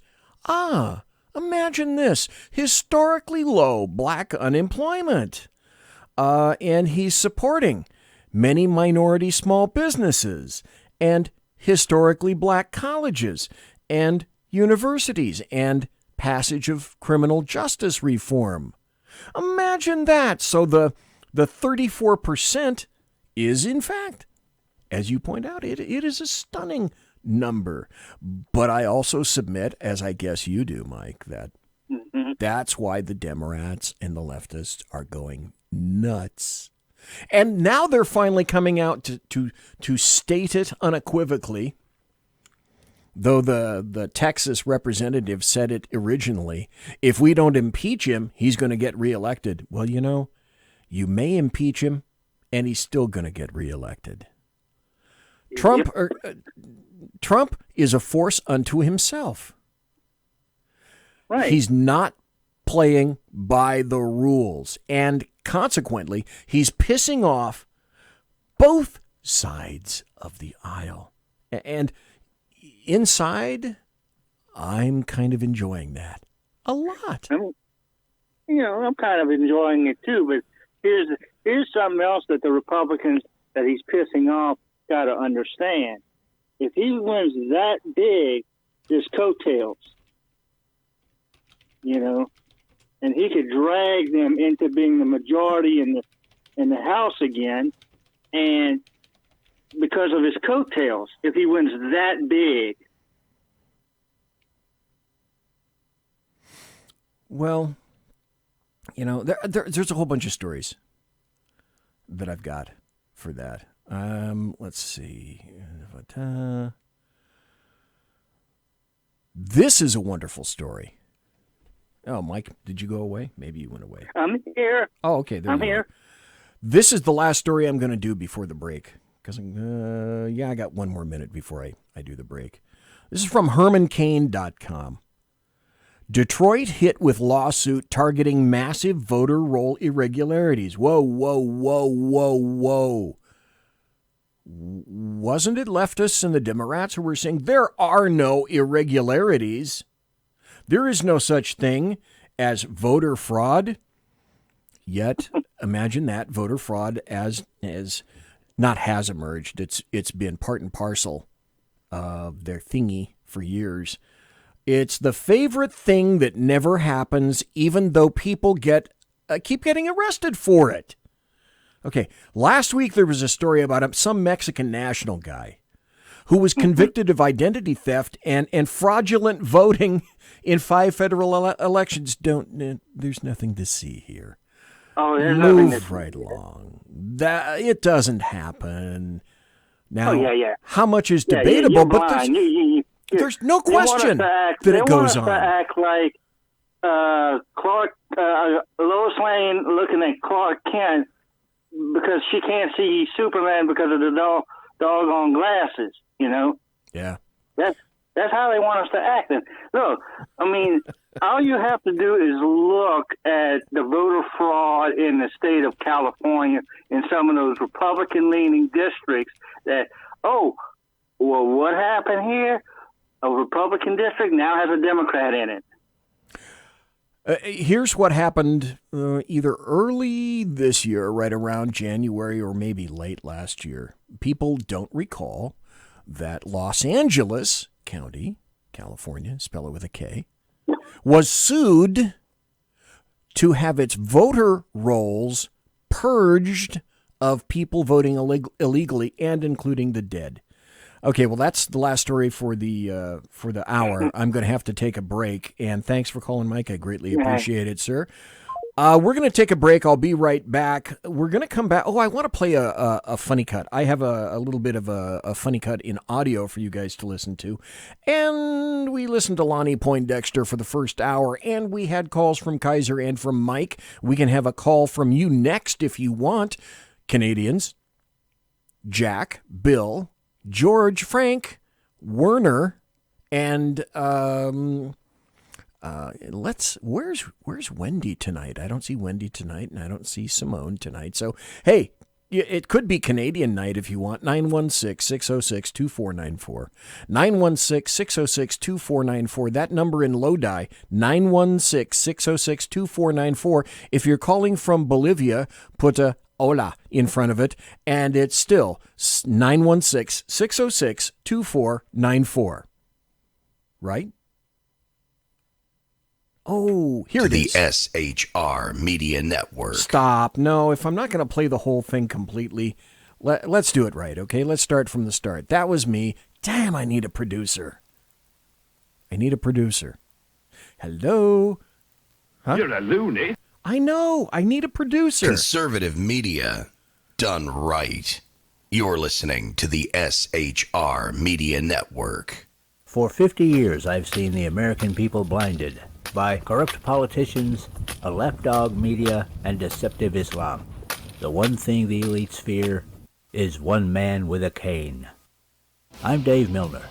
Imagine this. Historically low black unemployment. And he's supporting many minority small businesses and historically black colleges and universities and passage of criminal justice reform. Imagine that. So the 34% is, in fact, as you point out, it is a stunning number. But I also submit, as I guess you do, Mike, that that's why the Democrats and the leftists are going nuts. And now they're finally coming out to state it unequivocally. Though the Texas representative said it originally, if we don't impeach him, he's going to get reelected. Well, you know, you may impeach him, and he's still going to get reelected. Trump is a force unto himself. Right. He's not playing by the rules, and consequently, he's pissing off both sides of the aisle. And inside, I'm kind of enjoying that a lot. I'm kind of enjoying it too. But here's something else that the Republicans that he's pissing off got to understand. If he wins that big, there's coattails, you know, and he could drag them into being the majority in the House again, and because of his coattails, if he wins that big. Well, you know, there's a whole bunch of stories that I've got for that. Let's see. This is a wonderful story. Oh, Mike, did you go away? Maybe you went away. I'm here. Oh, okay. I'm here. This is the last story I'm going to do before the break. Because, I got one more minute before I do the break. This is from HermanCain.com. Detroit hit with lawsuit targeting massive voter roll irregularities. Whoa, whoa, whoa, whoa, whoa. Wasn't it leftists and the Democrats who were saying there are no irregularities? There is no such thing as voter fraud. Yet, imagine that, voter fraud as not has emerged. It's been part and parcel of their thingy for years. It's the favorite thing that never happens, even though people keep getting arrested for it. Okay, last week there was a story about some Mexican national guy who was convicted of identity theft and fraudulent voting in 5 federal elections. There's nothing to see here. Move right along. That it doesn't happen. Now, how much is debatable, but there's no question that it goes on. They want us to act like Lois Lane looking at Clark Kent because she can't see Superman because of the doggone glasses, Yeah. That's how they want us to act. And look, I mean, all you have to do is look at the voter fraud in the state of California in some of those Republican-leaning districts what happened here? A Republican district now has a Democrat in it. Here's what happened either early this year, right around January, or maybe late last year. People don't recall that Los Angeles County, California, spell it with a K, was sued to have its voter rolls purged of people voting illegally, and including the dead. Okay, well, that's the last story for the hour. I'm going to have to take a break, and thanks for calling, Mike. I greatly appreciate it, sir. We're going to take a break. I'll be right back. We're going to come back. Oh, I want to play a funny cut. I have a little bit of a funny cut in audio for you guys to listen to. And we listened to Lonnie Poindexter for the first hour, and we had calls from Kaiser and from Mike. We can have a call from you next if you want. Canadians, Jack, Bill, George, Frank, Werner, and where's Wendy tonight? I don't see Wendy tonight, and I don't see Simone tonight. So, hey, it could be Canadian night if you want. 916-606-2494. 916-606-2494. That number in Lodi, 916-606-2494. If you're calling from Bolivia, put a hola in front of it, and it's still 916-606-2494. Right? Oh, here it is. The SHR Media Network. Stop. No, if I'm not going to play the whole thing completely, let's do it right, okay? Let's start from the start. That was me. Damn, I need a producer. Hello? Huh? You're a loony. I know. I need a producer. Conservative media done right. You're listening to the SHR Media Network. For 50 years, I've seen the American people blinded by corrupt politicians, a lapdog media, and deceptive Islam. The one thing the elites fear is one man with a cane. I'm Dave Milner.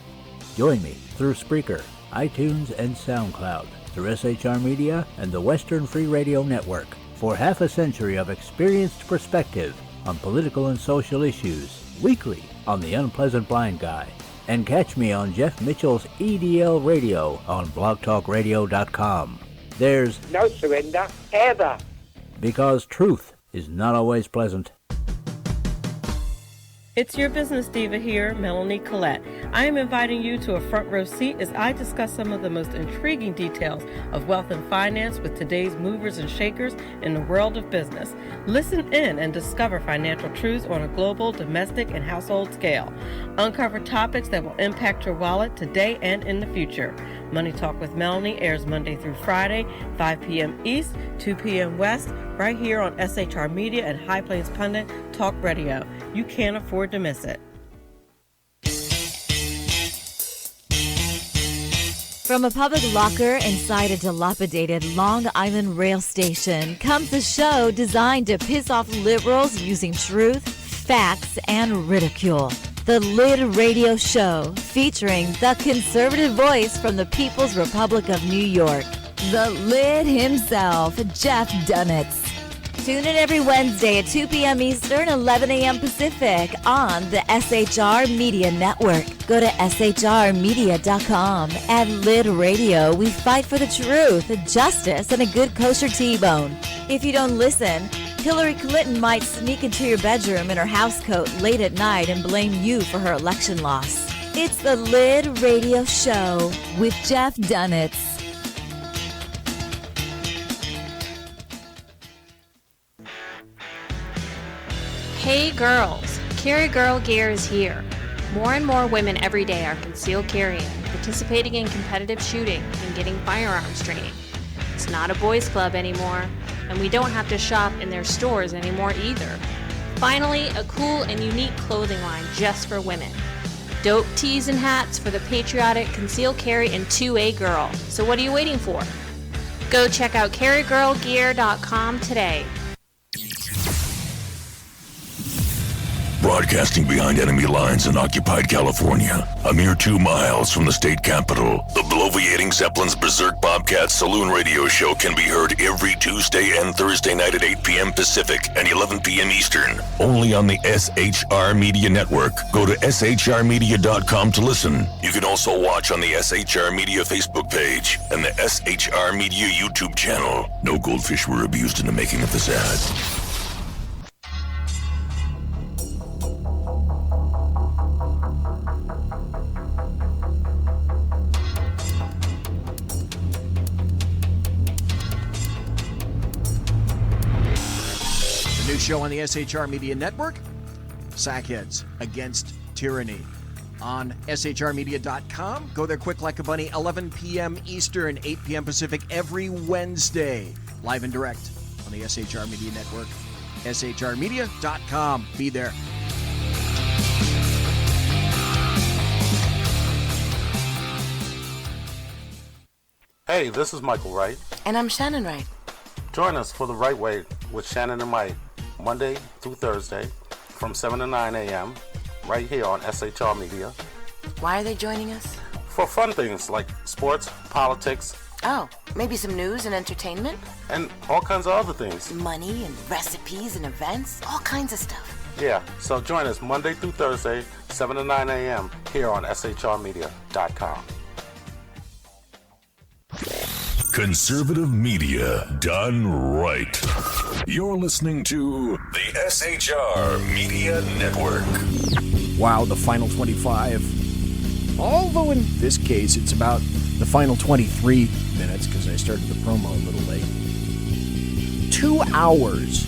Join me through Spreaker, iTunes, and SoundCloud, through SHR Media and the Western Free Radio Network, for half a century of experienced perspective on political and social issues, weekly on The Unpleasant Blind Guy. And catch me on Jeff Mitchell's EDL Radio on blogtalkradio.com. There's no surrender, ever. Because truth is not always pleasant. It's your business diva here, Melanie Collette. I am inviting you to a front row seat as I discuss some of the most intriguing details of wealth and finance with today's movers and shakers in the world of business. Listen in and discover financial truths on a global, domestic, and household scale. Uncover topics that will impact your wallet today and in the future. Money Talk with Melanie airs Monday through Friday, 5 p.m. East, 2 p.m. West, right here on SHR Media and High Plains Pundit Talk Radio. You can't afford to miss it. From a public locker inside a dilapidated Long Island rail station comes a show designed to piss off liberals using truth, facts, and ridicule. The Lid Radio Show, featuring the conservative voice from the People's Republic of New York, the Lid himself, Jeff Dunitz. Tune in every Wednesday at 2 p.m. Eastern, 11 a.m. Pacific on the SHR Media Network. Go to shrmedia.com. At Lid Radio, we fight for the truth, justice, and a good kosher T-bone. If you don't listen, Hillary Clinton might sneak into your bedroom in her housecoat late at night and blame you for her election loss. It's the Lid Radio Show with Jeff Dunitz. Hey girls, Carry Girl Gear is here. More and more women every day are concealed carrying, participating in competitive shooting, and getting firearms training. It's not a boys' club anymore. And we don't have to shop in their stores anymore either. Finally, a cool and unique clothing line just for women. Dope tees and hats for the patriotic, conceal carry, and 2A girl. So what are you waiting for? Go check out carrygirlgear.com today. Broadcasting behind enemy lines in occupied California, a mere 2 miles from the state capitol, the bloviating Zeppelin's Berserk Bobcat Saloon radio show can be heard every Tuesday and Thursday night at 8 p.m. Pacific and 11 p.m. Eastern, only on the SHR Media Network. Go to shrmedia.com to listen. You can also watch on the SHR Media Facebook page and the SHR Media YouTube channel. No goldfish were abused in the making of this ad. Show on the SHR Media Network, Sackheads Against Tyranny. On shrmedia.com. Go there quick like a bunny, 11 p.m. Eastern, 8 p.m. Pacific, every Wednesday. Live and direct on the SHR Media Network. shrmedia.com. Be there. Hey, this is Michael Wright. And I'm Shannon Wright. Join us for The Right Way with Shannon and Mike, Monday through Thursday from 7 to 9 a.m. right here on SHR Media. Why are they joining us? For fun things like sports, politics. Oh, maybe some news and entertainment? And all kinds of other things. Money and recipes and events, all kinds of stuff. Yeah, so join us Monday through Thursday, 7 to 9 a.m. here on shrmedia.com. Conservative media done right. You're listening to the SHR Media Network. Wow, the final 25. Although in this case, it's about the final 23 minutes because I started the promo a little late. 2 hours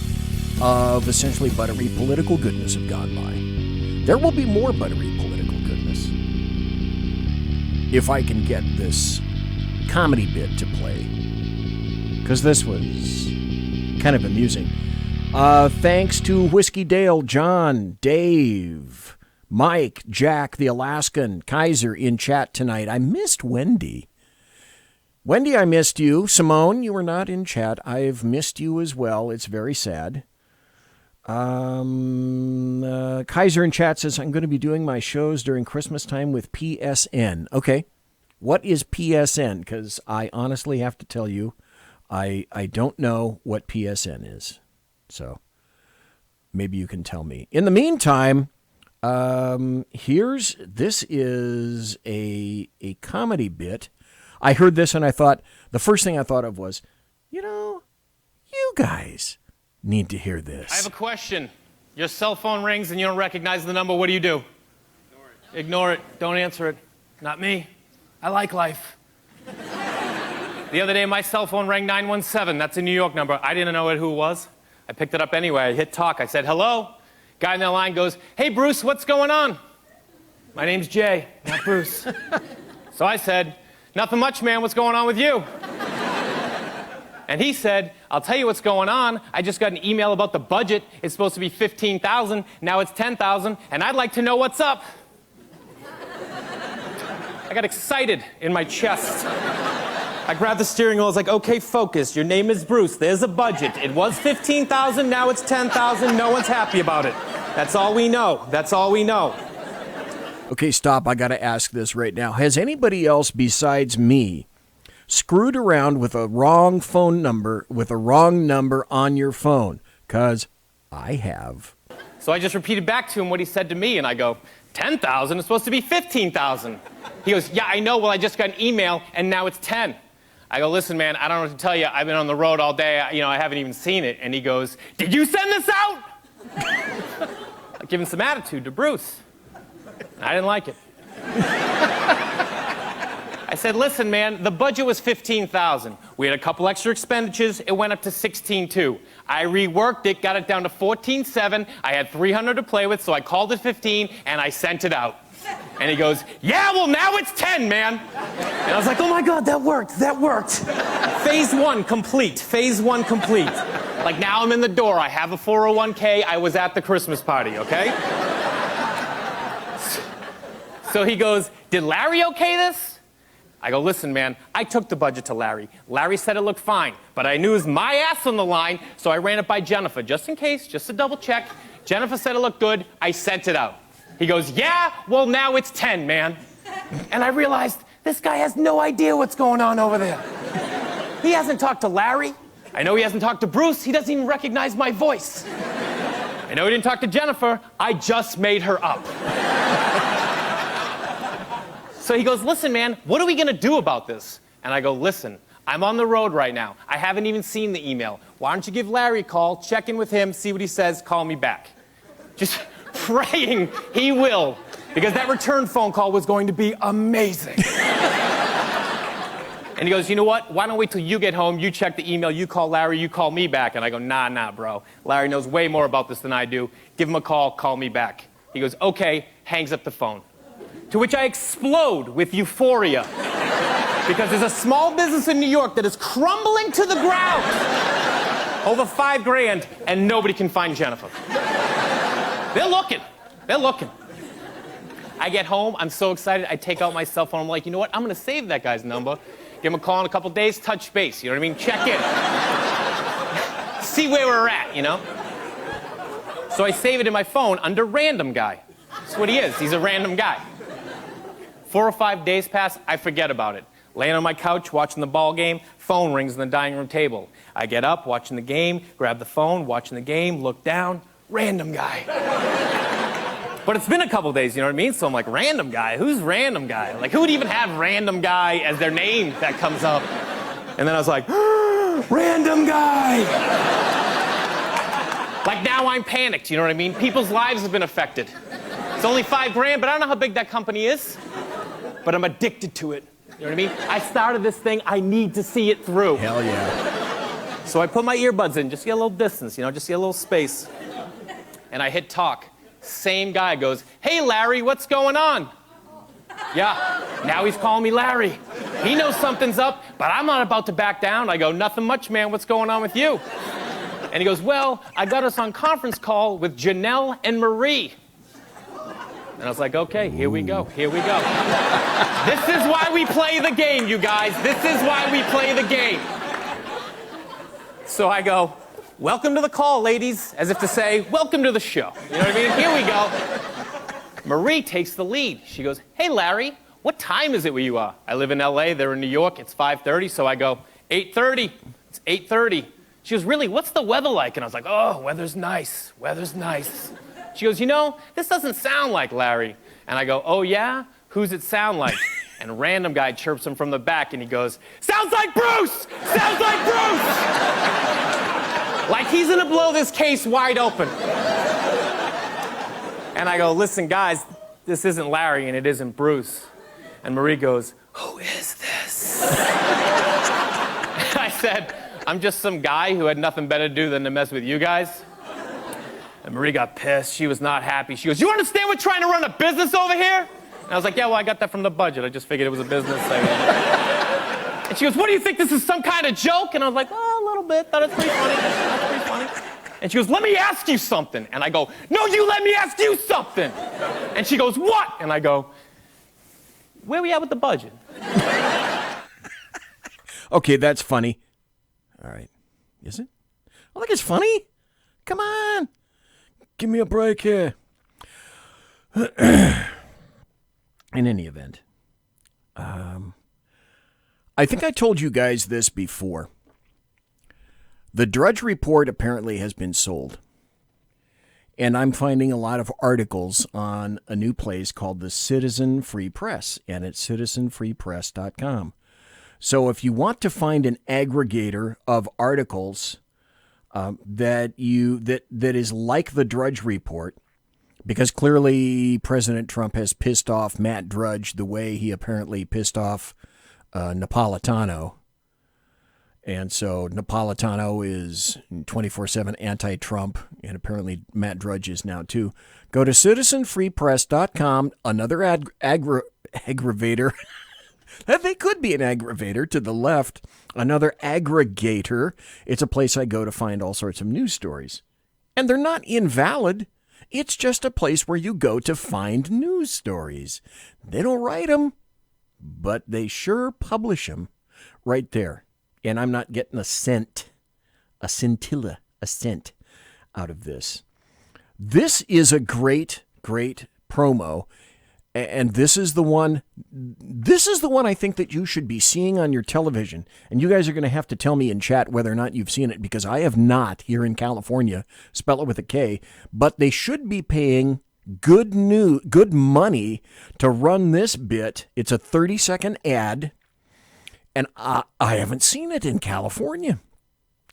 of essentially buttery political goodness have gone by. There will be more buttery political goodness if I can get this comedy bit to play, because this was kind of amusing. Thanks to Whiskey Dale, John, Dave, Mike, Jack, the Alaskan, Kaiser in chat tonight. I missed Wendy. Wendy, I missed you. Simone, you were not in chat. I've missed you as well. It's very sad. Kaiser in chat says, I'm going to be doing my shows during Christmas time with PSN. Okay. What is PSN? Because I honestly have to tell you, I don't know what PSN is. So maybe you can tell me. In the meantime, this is a comedy bit. I heard this and I thought, the first thing I thought of was, you guys need to hear this. I have a question. Your cell phone rings and you don't recognize the number. What do you do? Ignore it. Don't answer it. Not me. I like life. The other day, my cell phone rang 917. That's a New York number. I didn't know who it was. I picked it up anyway. I hit talk. I said, hello. Guy on the line goes, hey, Bruce, what's going on? My name's Jay, not Bruce. So I said, nothing much, man. What's going on with you? And he said, I'll tell you what's going on. I just got an email about the budget. It's supposed to be $15,000. Now it's $10,000. And I'd like to know what's up. I got excited in my chest. I grabbed the steering wheel. I was like, okay, focus. Your name is Bruce. There's a budget. It was $15,000. Now it's $10,000. No one's happy about it. That's all we know. That's all we know. Okay, stop. I got to ask this right now. Has anybody else besides me screwed around with a wrong phone number, with a wrong number on your phone? Because I have. So I just repeated back to him what he said to me, and I go, 10,000 is supposed to be 15,000. He goes, yeah, I know. Well, I just got an email, and now it's 10. I go, listen, man, I don't know what to tell you. I've been on the road all day. I haven't even seen it. And he goes, did you send this out? I give him some attitude to Bruce. I didn't like it. I said, listen, man, the budget was $15,000. We had a couple extra expenditures. It went up to $16,200. I reworked it, got it down to $14,700. I had $300 to play with, so I called it $15,000, and I sent it out. And he goes, yeah, well, now it's 10, man. And I was like, oh my God, that worked. Phase 1 complete. Like, now I'm in the door. I have a 401k. I was at the Christmas party, okay? So he goes, did Larry okay this? I go, listen, man, I took the budget to Larry. Larry said it looked fine, but I knew it was my ass on the line, so I ran it by Jennifer, just in case, just to double check. Jennifer said it looked good. I sent it out. He goes, yeah, well, now it's 10, man. And I realized this guy has no idea what's going on over there. He hasn't talked to Larry. I know he hasn't talked to Bruce. He doesn't even recognize my voice. I know he didn't talk to Jennifer. I just made her up. So he goes, listen, man, what are we going to do about this? And I go, listen, I'm on the road right now. I haven't even seen the email. Why don't you give Larry a call, check in with him, see what he says, call me back. Just praying he will, because that return phone call was going to be amazing. And he goes, you know what? Why don't wait till you get home, you check the email, you call Larry, you call me back. And I go, nah, bro. Larry knows way more about this than I do. Give him a call me back. He goes, okay, hangs up the phone. To which I explode with euphoria. Because there's a small business in New York that is crumbling to the ground. Over $5,000, and nobody can find Jennifer. They're looking. I get home, I'm so excited, I take out my cell phone, I'm like, you know what, I'm gonna save that guy's number, give him a call in a couple days, touch base, you know what I mean, check in. See where we're at, you know? So I save it in my phone under random guy. That's what he is, he's a random guy. 4 or 5 days pass, I forget about it. Laying on my couch, watching the ball game, phone rings on the dining room table. I get up, watching the game, grab the phone, watching the game, look down, random guy. But it's been a couple days, you know what I mean? So I'm like, random guy? Who's random guy? Like, who would even have random guy as their name that comes up? And then I was like, random guy! Like, now I'm panicked, you know what I mean? People's lives have been affected. It's only $5,000, but I don't know how big that company is. But I'm addicted to it. You know what I mean? I started this thing, I need to see it through. Hell yeah. So I put my earbuds in, just get a little distance, you know, just get a little space. And I hit talk. Same guy goes, hey, Larry, what's going on? Yeah, now he's calling me Larry. He knows something's up, but I'm not about to back down. I go, nothing much, man. What's going on with you? And he goes, well, I got us on conference call with Janelle and Marie. And I was like, okay, here we go. This is why we play the game, you guys. This is why we play the game. So I go, welcome to the call, ladies, as if to say, welcome to the show. You know what I mean? Here we go. Marie takes the lead. She goes, hey, Larry, what time is it where you are? I live in LA, they're in New York, it's 5:30, so I go, 8:30. It's 8:30. She goes, really, what's the weather like? And I was like, oh, weather's nice. She goes, you know, this doesn't sound like Larry. And I go, oh, yeah? Who's it sound like? And a random guy chirps him from the back, and he goes, sounds like Bruce! Sounds like Bruce! Like he's gonna blow this case wide open. And I go, listen, guys, this isn't Larry, and it isn't Bruce. And Marie goes, who is this? I said, I'm just some guy who had nothing better to do than to mess with you guys. And Marie got pissed. She was not happy. She goes, you understand we're trying to run a business over here? And I was like, yeah, well, I got that from the budget. I just figured it was a business. And she goes, what do you think, this is some kind of joke? And I was like, well, a little bit. Thought it's pretty funny. And she goes, let me ask you something. And I go, no, you let me ask you something. And she goes, what? And I go, where are we at with the budget? Okay, that's funny. All right. Is it? I think it's funny. Come on. Give me a break here. In any event, I think I told you guys this before. The Drudge Report apparently has been sold. And I'm finding a lot of articles on a new place called the Citizen Free Press, and it's citizenfreepress.com. So if you want to find an aggregator of articles that is like the Drudge Report, because clearly President Trump has pissed off Matt Drudge the way he apparently pissed off Napolitano, And so Napolitano is 24/7 anti-Trump, and apparently Matt Drudge is now too. Go to citizenfreepress.com, another aggravator. They could be an aggravator to the left, another aggregator. It's a place I go to find all sorts of news stories. And they're not invalid. It's just a place where you go to find news stories. They don't write them, but they sure publish them right there. And I'm not getting a cent out of this. This is a great, great promo. And this is the one I think that you should be seeing on your television. And you guys are going to have to tell me in chat whether or not you've seen it, because I have not here in California, spell it with a K, but they should be paying good money to run this bit. It's a 30-second ad, and I haven't seen it in California.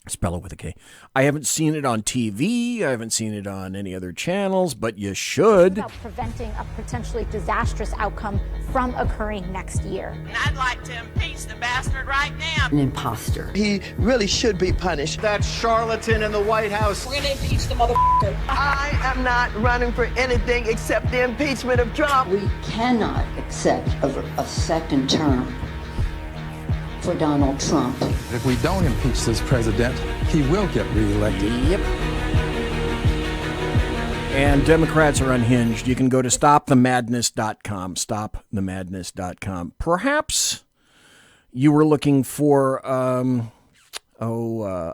Spell it with a K. I haven't seen it on TV. I haven't seen it on any other channels, but you should. About preventing a potentially disastrous outcome from occurring next year. And I'd like to impeach the bastard right now. An imposter. He really should be punished. That charlatan in the White House. We're gonna impeach the motherfucker. I am not running for anything except the impeachment of Trump. We cannot accept a second term for Donald Trump. If we don't impeach this president, he will get reelected. Yep. And Democrats are unhinged. You can go to stopthemadness.com, stopthemadness.com. Perhaps you were looking for a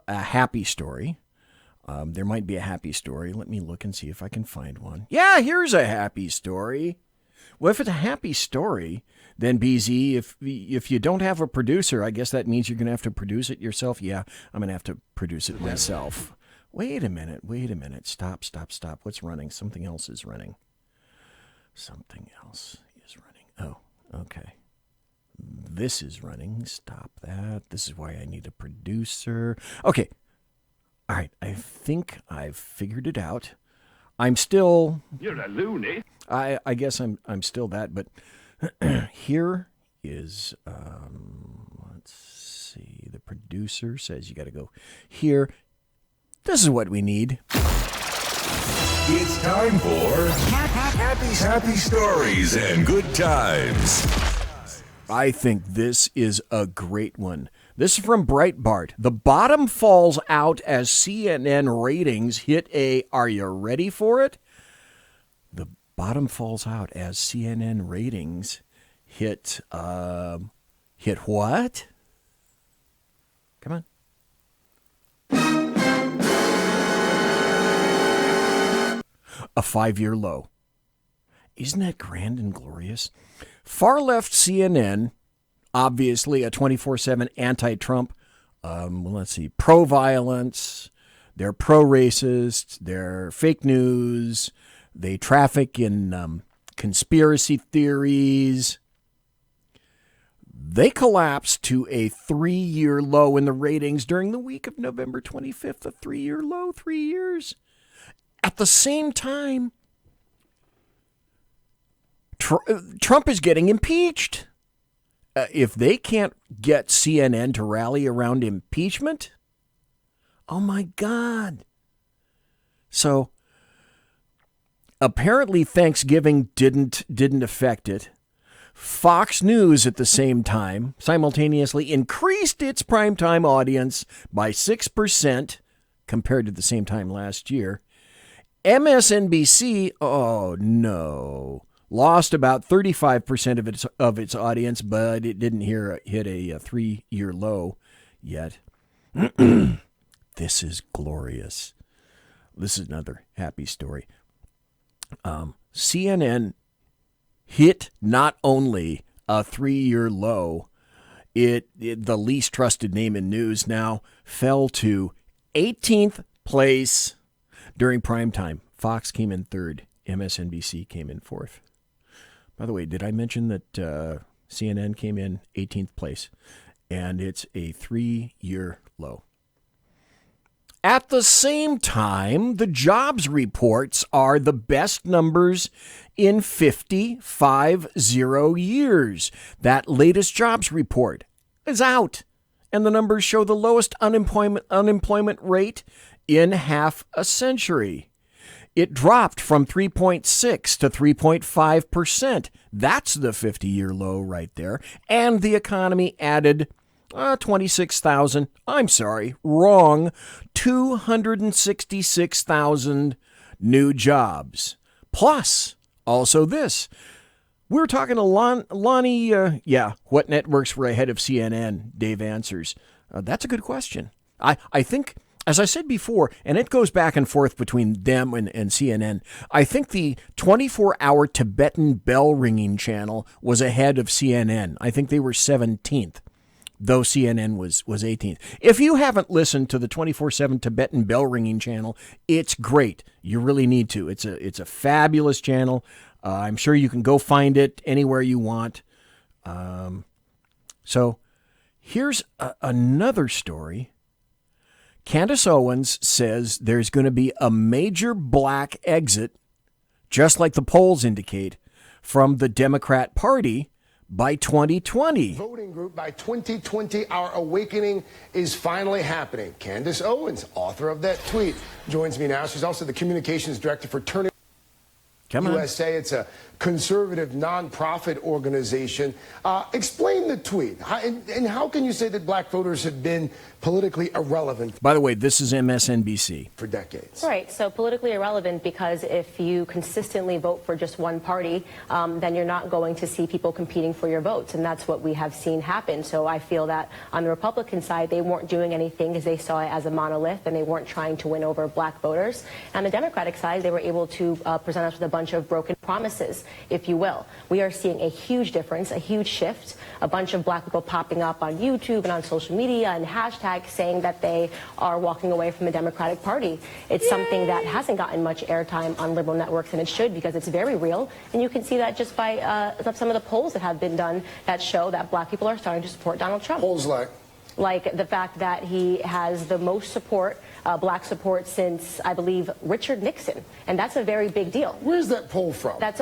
happy story. There might be a happy story. Let me look and see if I can find one. Yeah, here's a happy story. Well, if it's a happy story, then BZ, if you don't have a producer, I guess that means you're going to have to produce it yourself. Yeah, I'm going to have to produce it myself. Wait a minute. Stop. What's running? Something else is running. Oh, okay. This is running. Stop that. This is why I need a producer. Okay. All right. I think I've figured it out. I'm still... You're a loony. I guess I'm still that, but here is, let's see, the producer says you got to go here. This is what we need. It's time for happy stories and good times. I think this is a great one. This is from Breitbart. The bottom falls out as CNN ratings hit a, are you ready for it? The bottom falls out as CNN ratings hit what? Come on. A 5-year low. Isn't that grand and glorious? Far left CNN, obviously a 24/7 anti-Trump, let's see, pro-violence, they're pro-racist, they're fake news, they traffic in conspiracy theories. They collapsed to a 3-year low in the ratings during the week of November 25th, a 3-year low, 3 years. At the same time, Trump is getting impeached. If they can't get CNN to rally around impeachment, oh my God. So apparently Thanksgiving didn't affect it. Fox News at the same time simultaneously increased its primetime audience by 6% compared to the same time last year. MSNBC, oh no, lost about 35% of its audience, but it didn't hit a 3-year low yet. This is glorious. This is another happy story. CNN hit not only a 3-year low, it the least trusted name in news now fell to 18th place during prime time. Fox came in 3rd. MSNBC came in 4th. By the way, did I mention that CNN came in 18th place? And it's a 3-year low. At the same time, the jobs reports are the best numbers in 50 years. That latest jobs report is out. and the numbers show the lowest unemployment rate in half a century. It dropped from 3.6 to 3.5%. That's the 50-year low right there. And the economy added 26,000. I'm sorry, wrong. 266,000 new jobs. Plus, also this. We were talking to Lonnie. What networks were ahead of CNN? Dave answers. That's a good question. I think, as I said before, and it goes back and forth between them and CNN, I think the 24-hour Tibetan bell ringing channel was ahead of CNN. I think they were 17th, though CNN was 18th. If you haven't listened to the 24/7 Tibetan bell ringing channel, it's great. You really need to. It's a fabulous channel. I'm sure you can go find it anywhere you want. So here's another story. Candace Owens says there's going to be a major black exit, just like the polls indicate, from the Democrat Party by 2020. Voting group by 2020, our awakening is finally happening. Candace Owens, author of that tweet, joins me now. She's also the communications director for Turning USA. It's a conservative nonprofit organization. Explain the tweet. And how can you say that black voters have been politically irrelevant? By the way, this is MSNBC. For decades. Right. So politically irrelevant because if you consistently vote for just one party, then you're not going to see people competing for your votes. And that's what we have seen happen. So I feel that on the Republican side, they weren't doing anything because they saw it as a monolith and they weren't trying to win over black voters. On the Democratic side, they were able to present us with a bunch of broken promises, if you will. We are seeing a huge difference, a huge shift, a bunch of black people popping up on YouTube and on social media and hashtags saying that they are walking away from the Democratic Party. It's something that hasn't gotten much airtime on liberal networks, and it should because it's very real. And you can see that just by some of the polls that have been done that show that black people are starting to support Donald Trump. Polls like the fact that he has the most support, black support, since, I believe, Richard Nixon. And that's a very big deal. Where's that poll from? That's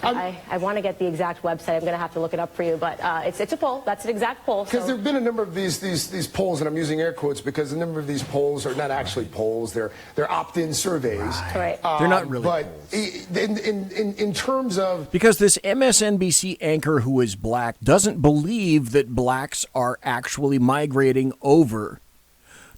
I want to get the exact website. I'm going to have to look it up for you, but it's a poll. That's an exact poll. Because there have been a number of these polls, and I'm using air quotes because a number of these polls are not actually polls. They're opt-in surveys. Right. They're not really but polls. In terms of... Because this MSNBC anchor who is black doesn't believe that blacks are actually migrating over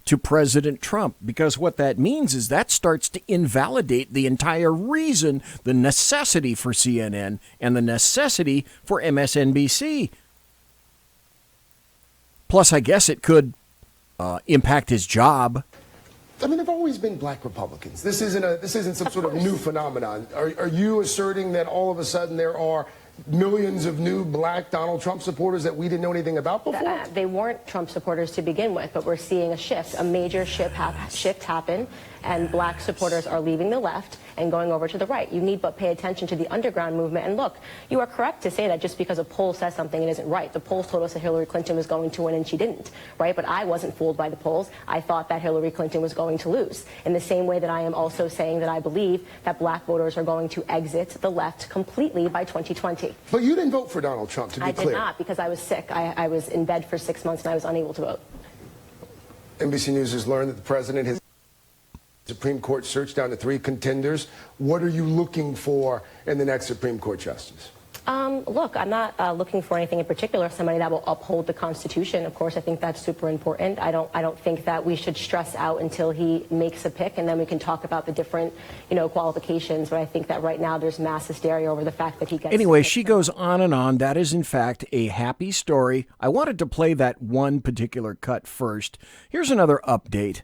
to President Trump, because what that means is that starts to invalidate the entire reason, the necessity for CNN and the necessity for MSNBC. Plus, I guess it could impact his job. I mean, there have always been black Republicans. This isn't some sort of new phenomenon. Are you asserting that all of a sudden there are millions of new black Donald Trump supporters that we didn't know anything about before? They weren't Trump supporters to begin with, but we're seeing a shift, a major shift happen, and black supporters are leaving the left and going over to the right. You need but pay attention to the underground movement. And look, you are correct to say that just because a poll says something, it isn't right. The polls told us that Hillary Clinton was going to win, and she didn't, right? But I wasn't fooled by the polls. I thought that Hillary Clinton was going to lose. In the same way that I am also saying that I believe that black voters are going to exit the left completely by 2020. But you didn't vote for Donald Trump, to be clear. I did not, because I was sick. I was in bed for 6 months, and I was unable to vote. NBC News has learned that the president has Supreme Court search down to 3 contenders. What are you looking for in the next Supreme Court justice? Look, I'm not looking for anything in particular. Somebody that will uphold the Constitution. Of course, I think that's super important. I don't think that we should stress out until he makes a pick, and then we can talk about the different, qualifications. But I think that right now there's mass hysteria over the fact that he gets. Anyway, she goes on and on. That is, in fact, a happy story. I wanted to play that one particular cut first. Here's another update.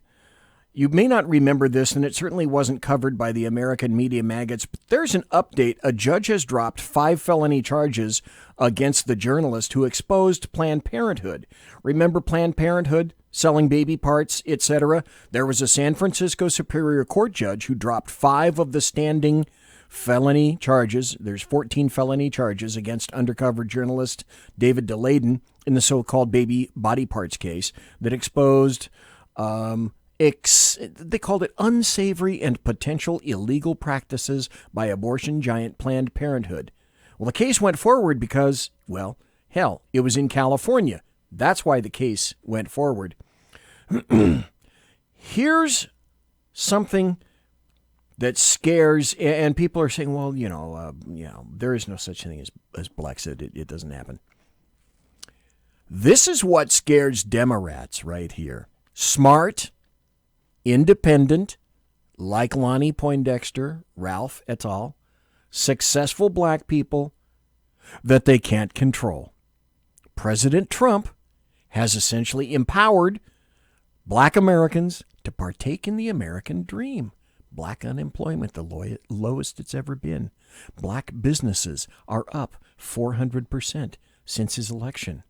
You may not remember this, and it certainly wasn't covered by the American media maggots, but there's an update. A judge has dropped 5 felony charges against the journalist who exposed Planned Parenthood. Remember Planned Parenthood, selling baby parts, etc.? There was a San Francisco Superior Court judge who dropped 5 of the standing felony charges. There's 14 felony charges against undercover journalist David DeLayden in the so-called baby body parts case that exposed... they called it unsavory and potential illegal practices by abortion giant Planned Parenthood. Well, the case went forward because, well, hell, it was in California. That's why the case went forward. Here's something that scares, and people are saying, well, there is no such thing as Brexit. It doesn't happen. This is what scares Democrats right here. Smart, independent, like Lonnie Poindexter, Ralph et al., successful black people that they can't control. President Trump has essentially empowered black Americans to partake in the American dream. Black unemployment, the lowest it's ever been. Black businesses are up 400% since his election.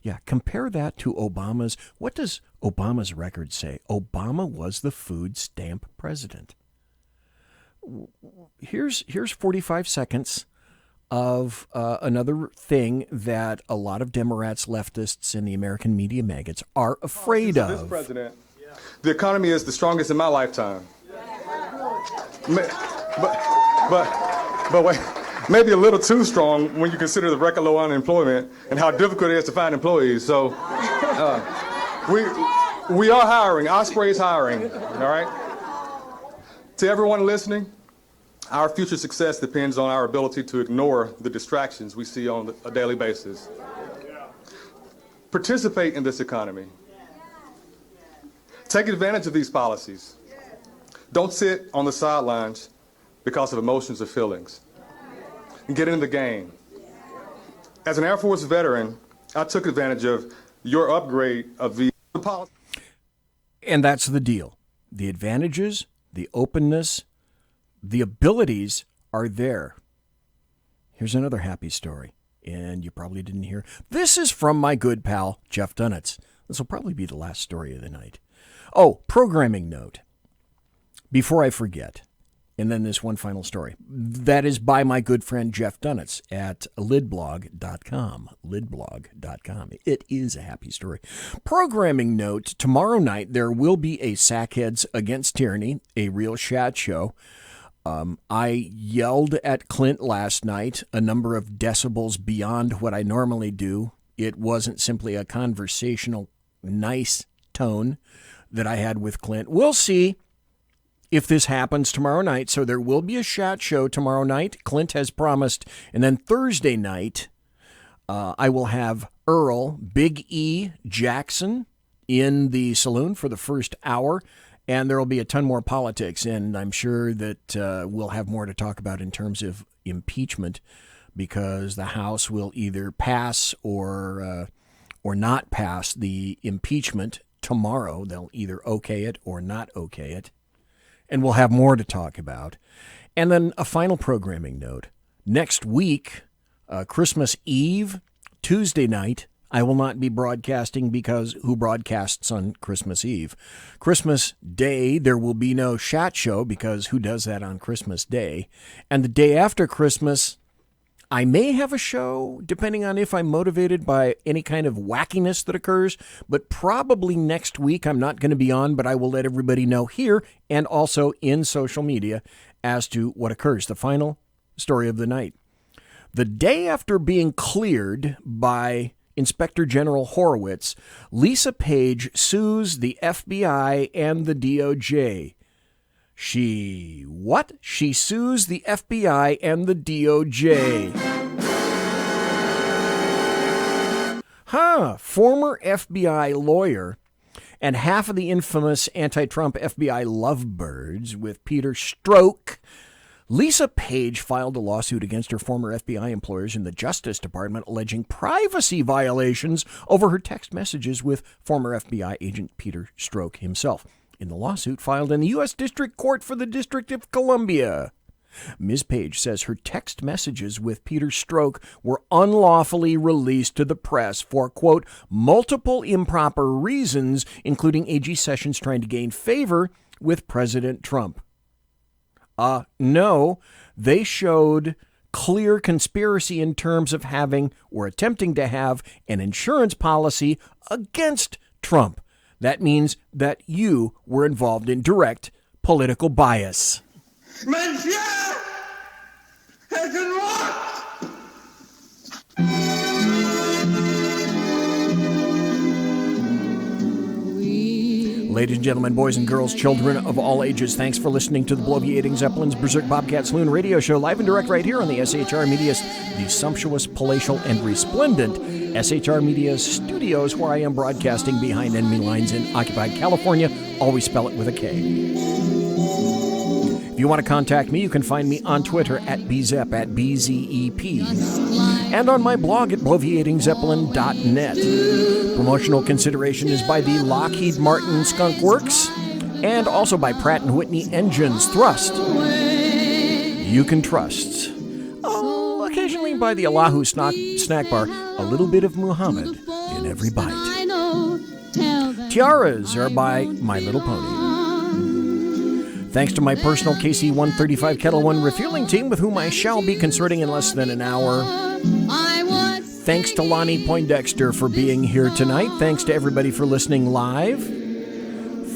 Yeah, compare that to Obama's. What does Obama's record say? Obama was the food stamp president. Here's 45 seconds of another thing that a lot of Democrats, leftists, and the American media maggots are afraid of. This president, the economy is the strongest in my lifetime. But wait, maybe a little too strong when you consider the record low unemployment and how difficult it is to find employees. So we are hiring. Osprey is hiring. All right. To everyone listening, our future success depends on our ability to ignore the distractions we see on a daily basis. Participate in this economy. Take advantage of these policies. Don't sit on the sidelines because of emotions or feelings. And get into the game. As an Air Force veteran, I took advantage of your upgrade of the policy. And that's the deal. The advantages, the openness, the abilities are there. Here's another happy story, and you probably didn't hear. This is from my good pal, Jeff Dunitz. This will probably be the last story of the night. Oh, programming note. Before I forget, and then this one final story. That is by my good friend Jeff Dunitz at lidblog.com. Lidblog.com. It is a happy story. Programming note, tomorrow night there will be a Sackheads Against Tyranny, a real chat show. I yelled at Clint last night a number of decibels beyond what I normally do. It wasn't simply a conversational, nice tone that I had with Clint. We'll see if this happens tomorrow night. So there will be a chat show tomorrow night. Clint has promised. And then Thursday night, I will have Earl, Big E Jackson in the Saloon for the first hour. And there will be a ton more politics. And I'm sure that we'll have more to talk about in terms of impeachment, because the House will either pass or not pass the impeachment tomorrow. They'll either okay it or not okay it. And we'll have more to talk about. And then a final programming note. Next week, Christmas Eve, Tuesday night, I will not be broadcasting because who broadcasts on Christmas Eve? Christmas Day, there will be no chat show because who does that on Christmas Day? And the day after Christmas, I may have a show, depending on if I'm motivated by any kind of wackiness that occurs, but probably next week I'm not going to be on, but I will let everybody know here and also in social media as to what occurs. The final story of the night. The day after being cleared by Inspector General Horowitz, Lisa Page sues the FBI and the DOJ. She sues the FBI and the DOJ. Former FBI lawyer and half of the infamous anti-Trump FBI lovebirds with Peter Strzok, Lisa Page filed a lawsuit against her former FBI employers in the Justice Department alleging privacy violations over her text messages with former FBI agent Peter Strzok himself. In the lawsuit filed in the U.S. District Court for the District of Columbia, Ms. Page says her text messages with Peter Strzok were unlawfully released to the press for, quote, multiple improper reasons, including AG Sessions trying to gain favor with President Trump. No, they showed clear conspiracy in terms of having or attempting to have an insurance policy against Trump. That means that you were involved in direct political bias. Monsieur has Ladies and gentlemen, boys and girls, children of all ages, thanks for listening to the Bloviating Zeppelin's Berserk Bobcat Saloon radio show, live and direct right here on the SHR Media, the sumptuous, palatial, and resplendent SHR Media studios, where I am broadcasting behind enemy lines in occupied California. Always spell it with a K. If you want to contact me, you can find me on Twitter at BZEP, at BZEP, and on my blog at bloviatingzeppelin.net. Promotional consideration is by the Lockheed Martin Skunk Works and also by Pratt & Whitney Engines Thrust. You can trust. Oh, occasionally by the Allahu Snack Bar, a little bit of Muhammad in every bite. Tiaras are by My Little Pony. Thanks to my personal KC-135 Kettle One refueling team, with whom I shall be concerting in less than an hour. Thanks to Lonnie Poindexter for being here tonight. Thanks to everybody for listening live.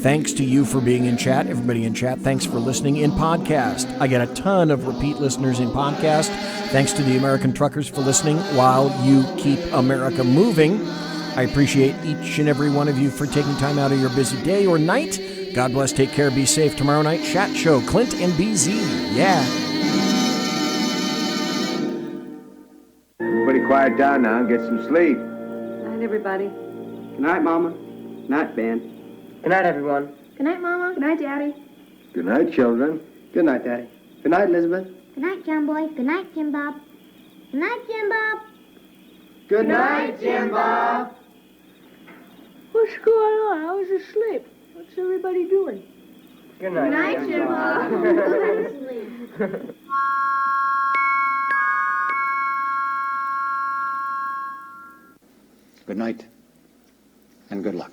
Thanks to you for being in chat. Everybody in chat, thanks for listening in podcast. I get a ton of repeat listeners in podcast. Thanks to the American truckers for listening while you keep America moving. I appreciate each and every one of you for taking time out of your busy day or night. God bless, take care, be safe. Tomorrow night, chat show, Clint and BZ. Yeah. Everybody quiet down now and get some sleep. Good night, everybody. Good night, Mama. Good night, Ben. Good night, everyone. Good night, Mama. Good night, Daddy. Good night, children. Good night, Daddy. Good night, Elizabeth. Good night, John Boy. Good night, Jim Bob. Good night, Jim Bob. Good night, Jim Bob. What's going on? I was asleep. What's everybody doing? Good night. Good night, Jim Bob. Good night, and good luck.